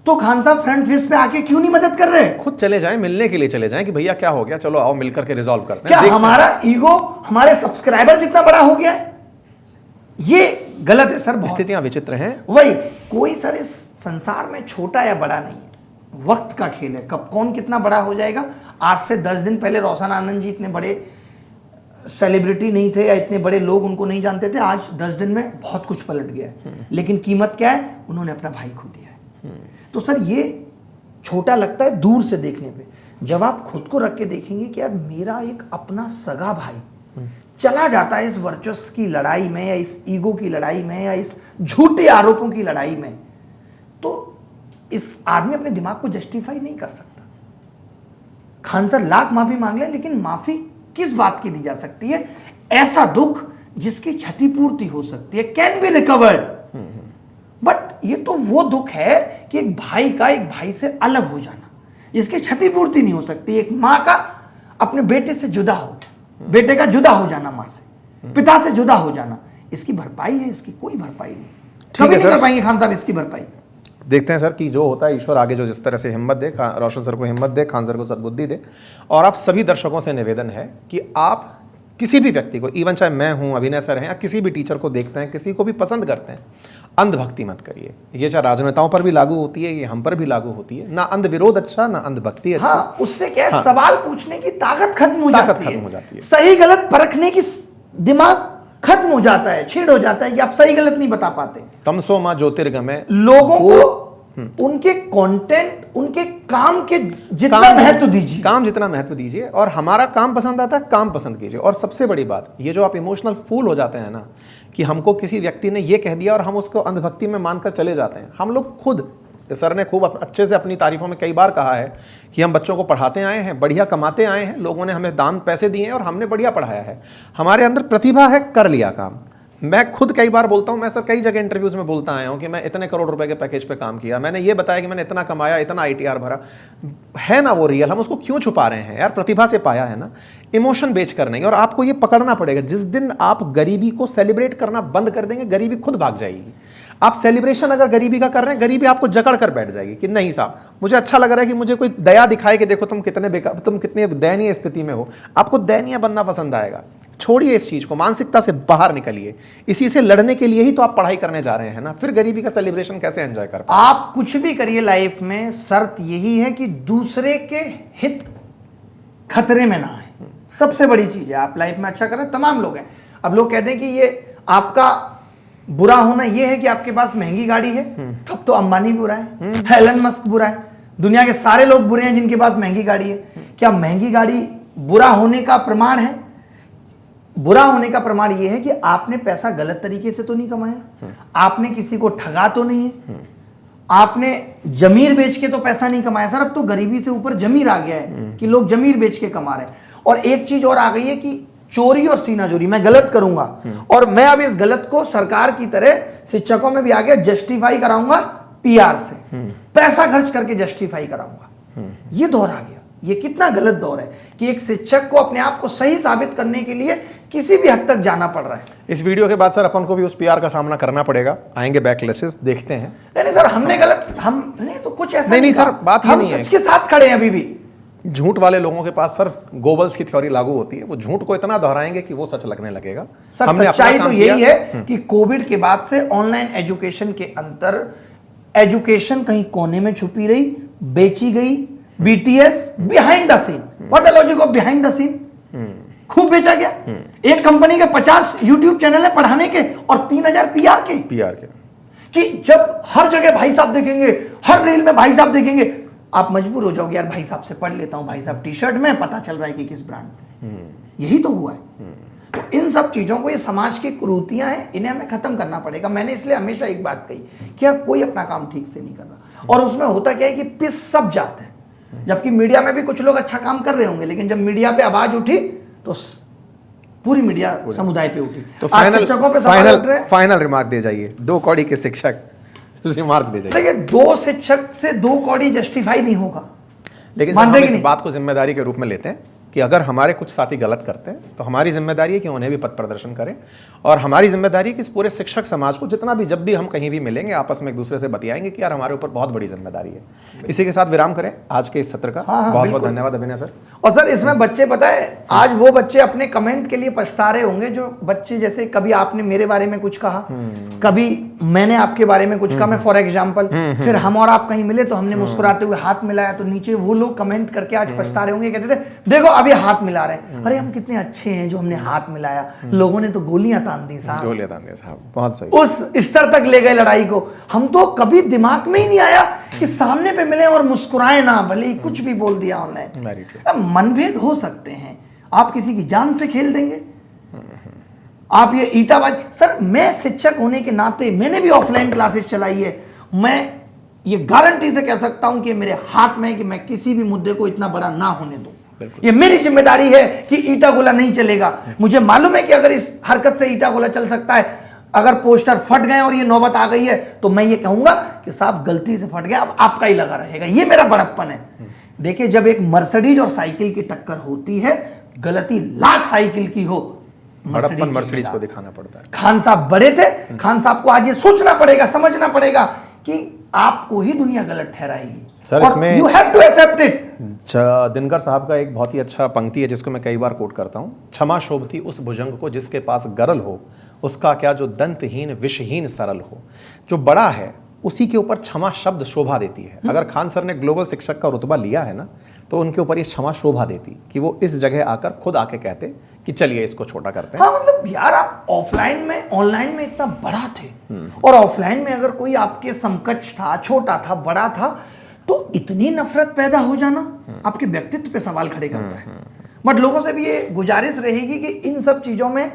तो खान साहब फ्रंट फेस पे आके क्यों नहीं मदद कर रहे? खुद चले जाएं, मिलने के लिए चले जाएं कि भैया क्या हो गया, चलो आओ मिलकर के रिजॉल्व करते हैं। क्या हमारा ईगो हमारे सब्सक्राइबर जितना बड़ा हो गया है? ये गलत है सर। स्थितियां विचित्र हैं। वही, कोई सर इस संसार में छोटा या बड़ा नहीं, वक्त का खेल है, कब कौन कितना बड़ा हो जाएगा। आज से 10 दिन पहले रोशन आनंद जी इतने बड़े सेलिब्रिटी नहीं थे या इतने बड़े लोग उनको नहीं जानते थे, आज 10 दिन में बहुत कुछ पलट गया है। लेकिन कीमत क्या है? उन्होंने अपना भाई खो दिया है। तो सर ये छोटा लगता है दूर से देखने पे, जब आप खुद को रख के देखेंगे कि यार मेरा एक अपना सगा भाई चला जाता है इस वर्चस्व की लड़ाई में या इस ईगो की लड़ाई में या इस झूठे आरोपों की लड़ाई में, तो इस आदमी अपने दिमाग को जस्टिफाई नहीं कर सकता। खान सर लाख माफी मांग ले, लेकिन माफी किस बात की दी जा सकती है? ऐसा दुख जिसकी क्षतिपूर्ति हो सकती है, कैन बी रिकवर्ड। बट ये तो वो दुख है कि एक भाई का एक भाई से अलग हो जाना, जिसकी क्षतिपूर्ति नहीं हो सकती। एक मां का अपने बेटे से जुदा हो, बेटे का जुदा हो जाना मां से, पिता से जुदा हो जाना, इसकी भरपाई है? इसकी कोई भरपाई नहीं, कभी नहीं कर पाएंगे खान साहब इसकी भरपाई। देखते हैं सर कि जो होता है ईश्वर आगे जो जिस तरह से हिम्मत दे, रोशन सर को हिम्मत दे, खान सर को सद्बुद्धि दे। और आप सभी दर्शकों से निवेदन है कि आप किसी भी व्यक्ति को, इवन चाहे मैं हूं, अभिनय सर हैं, या किसी भी टीचर को देखते हैं, किसी को भी पसंद करते हैं, अंधभक्ति मत करिए। ये चाहे राजनेताओं पर भी लागू होती है, ये हम पर भी लागू होती है। ना अंध विरोध अच्छा, ना अंधभक्ति अच्छा। हाँ, उससे क्या है? हाँ, सवाल पूछने की ताकत खत्म हो जाती है, है। सही गलत परखने की दिमाग खत्म हो जाता है, छीड़ हो जाता है कि आप सही गलत नहीं बता पाते। तमसो मां ज्योतिर्गमय। लोगों को उनके कंटेंट, उनके काम के जितना महत्व दीजिए, काम जितना महत्व दीजिए। और हमारा काम पसंद आता है, काम पसंद कीजिए। और सबसे बड़ी बात, ये जो आप इमोशनल फूल हो जाते हैं ना, कि हमको किसी व्यक्ति ने ये कह दिया और हम उसको अंधभक्ति में मानकर चले जाते हैं। हम लोग खुद, सर ने खूब अच्छे से अपनी तारीफों में कई बार कहा है कि हम बच्चों को पढ़ाते आए हैं, बढ़िया कमाते आए हैं, लोगों ने हमें दान पैसे दिए हैं और हमने बढ़िया पढ़ाया है। हमारे अंदर प्रतिभा है, कर लिया काम। मैं खुद कई बार बोलता हूं, मैं सर कई जगह इंटरव्यूज में बोलता आया हूं कि मैं इतने करोड़ रुपए के पैकेज पे काम किया, मैंने ये बताया कि मैंने इतना कमाया, इतना ITR भरा है ना, वो रियल। हम उसको क्यों छुपा रहे हैं यार? प्रतिभा से पाया है ना, इमोशन बेच कर नहीं। और आपको ये पकड़ना पड़ेगा, जिस दिन आप गरीबी को सेलिब्रेट करना बंद कर देंगे, गरीबी खुद भाग जाएगी। आप सेलिब्रेशन अगर गरीबी का कर रहे हैं, गरीबी आपको जकड़ कर बैठ जाएगी कि नहीं साहब, मुझे अच्छा लग रहा है कि मुझे कोई दया दिखाए कि देखो तुम कितने दयनीय स्थिति में हो। आपको दयनीय बनना पसंद आएगा। छोड़िए इस चीज को, मानसिकता से बाहर निकलिए। इसी से लड़ने के लिए ही तो आप पढ़ाई करने जा रहे हैं ना, फिर गरीबी का सेलिब्रेशन कैसे एंजॉय कर पाए? आप कुछ भी करिए लाइफ में, शर्त यही है कि दूसरे के हित खतरे में ना आए। सबसे बड़ी चीज है, आप लाइफ में अच्छा करें। तमाम लोग हैं, अब लोग कहते हैं कि ये आपका बुरा होना ये है कि आपके पास महंगी गाड़ी है, तब तो अंबानी बुरा है, एलन मस्क बुरा है, दुनिया के सारे लोग बुरे हैं जिनके पास महंगी गाड़ी है। क्या महंगी गाड़ी बुरा होने का प्रमाण है। बुरा होने का प्रमाण यह है कि आपने पैसा गलत तरीके से तो नहीं कमाया, आपने किसी को ठगा तो नहीं है, आपने जमीर बेच के तो पैसा नहीं कमाया। सर अब तो गरीबी से ऊपर जमीर आ गया है कि लोग जमीर बेच के कमा रहे हैं। और एक चीज और आ गई है कि चोरी और सीनाजोरी, मैं गलत करूंगा और मैं अब इस गलत को सरकार की तरह शिक्षकों में भी आ गया जस्टिफाई कराऊंगा पीआर से, पैसा खर्च करके जस्टिफाई कराऊंगा। ये दौर आ गया। ये कितना गलत दौर है कि एक शिक्षक को अपने आप को सही साबित करने के लिए किसी भी हद तक जाना पड़ रहा है। इस वीडियो के बाद सर अपन को भी उस पीआर का सामना करना पड़ेगा, आएंगे बैकलैशेस, देखते हैं। नहीं सर, हमने गलत, हम नहीं तो कुछ ऐसा नहीं सर, बात हम नहीं है। सच के साथ खड़े हैं अभी भी। झूठ वाले लोगों के पास सर गोबल्स की थ्योरी लागू होती है, वो झूठ को इतना दोहराएंगे कि वो सच लगने लगेगा। सर सच्चाई तो यही है कि कोविड के बाद से ऑनलाइन एजुकेशन के अंतर एजुकेशन कहीं कोने में छुपी रही, बेची गई। BTS behind the scene, what the logic of behind the scene, खूब बेचा गया। एक कंपनी के 50 यूट्यूब चैनल है पढ़ाने के और 3000 पीआर के कि जब हर जगह भाई साहब देखेंगे, हर रील में भाई साहब देखेंगे, आप मजबूर हो जाओगे यार भाई साहब से पढ़ लेता हूं, भाई साहब टी शर्ट में पता चल रहा है कि किस ब्रांड से। यही तो हुआ है। तो इन सब चीजों को, ये समाज की कुरीतियां हैं, इन्हें हमें खत्म करना पड़ेगा। मैंने इसलिए हमेशा एक बात कही कि यार कोई अपना काम ठीक से नहीं कर रहा, और उसमें होता क्या है कि पिस सब जाते हैं। जबकि मीडिया में भी कुछ लोग अच्छा काम कर रहे होंगे, लेकिन जब मीडिया पे आवाज उठी तो पूरी मीडिया समुदाय पे उठी। तो फाइनल रिमार्क दे जाइए, 2 कौड़ी के शिक्षक रिमार्क दे जाइए। देखिए 2 शिक्षक से 2 कौड़ी जस्टिफाई नहीं होगा, लेकिन हम इस बात को जिम्मेदारी के रूप में लेते हैं कि अगर हमारे कुछ साथी गलत करते हैं तो हमारी जिम्मेदारी है कि उन्हें भी पथ प्रदर्शन करें, और हमारी जिम्मेदारी है कि इस पूरे शिक्षक समाज को जितना भी, जब भी हम कहीं भी मिलेंगे, आपस में एक दूसरे से बतियाएंगे कि यार हमारे ऊपर बहुत बड़ी जिम्मेदारी है। इसी के साथ विराम करें आज के इस सत्र का। बहुत बहुत धन्यवाद अभिनय सर। और सर इसमें बच्चे, पता है आज वो बच्चे अपने कमेंट के लिए पछता रहे होंगे जो बच्चे, जैसे कभी आपने मेरे बारे में कुछ कहा, कभी मैंने आपके बारे में कुछ कहा, मैं फॉर एग्जाम्पल, फिर हम और आप कहीं मिले तो हमने मुस्कुराते हुए हाथ मिलाया, तो नीचे वो लोग कमेंट करके आज पछता रहे होंगे, कहते थे देखो अभी हाथ मिला रहे हैं, अरे हम कितने अच्छे हैं जो हमने हाथ मिलाया, लोगों ने तो गोलियां तान दी साहब, गोलियां तान दी साहब, बहुत सही। उस स्तर तक ले गए लड़ाई को। हम तो कभी दिमाग में ही नहीं आया कि सामने पे मिले और मुस्कुराए ना, भले ही कुछ भी बोल दिया ऑनलाइन। मनभेद हो सकते हैं, आप किसी की जान से खेल देंगे, आप ये ईटाबाज। सर मैं शिक्षक होने के नाते, मैंने भी ऑफलाइन क्लासेस चलाई है, मैं ये गारंटी से कह सकता हूं कि मेरे हाथ में है कि मैं किसी भी मुद्दे को इतना बड़ा ना होने दूं। ये मेरी जिम्मेदारी है कि ईटा गोला नहीं चलेगा। मुझे मालूम है कि अगर इस हरकत से ईटा गोला चल सकता है, अगर पोस्टर फट गए और ये नौबत आ गई है तो मैं ये कहूंगा कि साहब गलती से फट गया, अब आपका ही लगा रहेगा। ये मेरा बड़प्पन है। देखिए जब एक मर्सिडीज और साइकिल की टक्कर होती है, गलती लाख साइकिल की हो, मर्सिडीज को दिखाना पड़ता है। खान साहब बड़े थे, खान साहब को आज ये सोचना पड़ेगा, समझना पड़ेगा कि आपको ही दुनिया गलत ठहराएगी सर। इसमें you have to accept it. Dinkar साहब का एक बहुत ही अच्छा पंक्ति है जिसको मैं कई बार कोट करता हूं, क्षमा शोभती उस भुजंग को जिसके पास गरल हो, उसका क्या जो दंतहीन विषहीन सरल हो। जो बड़ा है उसी के ऊपर क्षमा शब्द शोभा देती है। अगर खान सर ने ग्लोबल शिक्षक का रुतबा लिया है ना, तो उनके ऊपर ये क्षमा शोभा देती कि वो इस जगह आकर खुद आके कहते कि चलिए इसको छोटा करते हैं। हाँ मतलब यार आप ऑफलाइन में, ऑनलाइन में इतना बड़ा थे, और ऑफलाइन में अगर कोई आपके समकक्ष था, छोटा था, बड़ा था, तो इतनी नफरत पैदा हो जाना आपके व्यक्तित्व पे सवाल खड़े करता है। बट लोगों से भी ये गुजारिश रहेगी कि इन सब चीजों में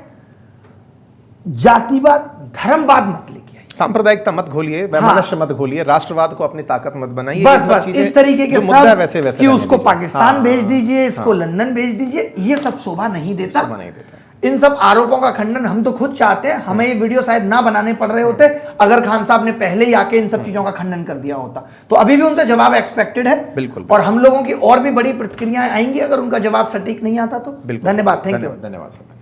जातिवाद, धर्मवाद मत लेके आइए, सांप्रदायिकता मत घोलिए, वैमनस्य मत घोलिए, राष्ट्रवाद को अपनी ताकत मत बनाइए। बस इस तरीके के सब वैसे कि उसको पाकिस्तान भेज दीजिए, इसको लंदन भेज दीजिए, ये सब शोभा नहीं देता। इन सब आरोपों का खंडन हम तो खुद चाहते हैं। हमें ये वीडियो शायद ना बनाने पड़ रहे होते अगर खान साहब ने पहले ही आके इन सब चीजों का खंडन कर दिया होता। तो अभी भी उनसे जवाब एक्सपेक्टेड है, बिल्कुल, और हम लोगों की और भी बड़ी प्रतिक्रियाएं आएंगी अगर उनका जवाब सटीक नहीं आता तो। धन्यवाद, थैंक यू, धन्यवाद सर।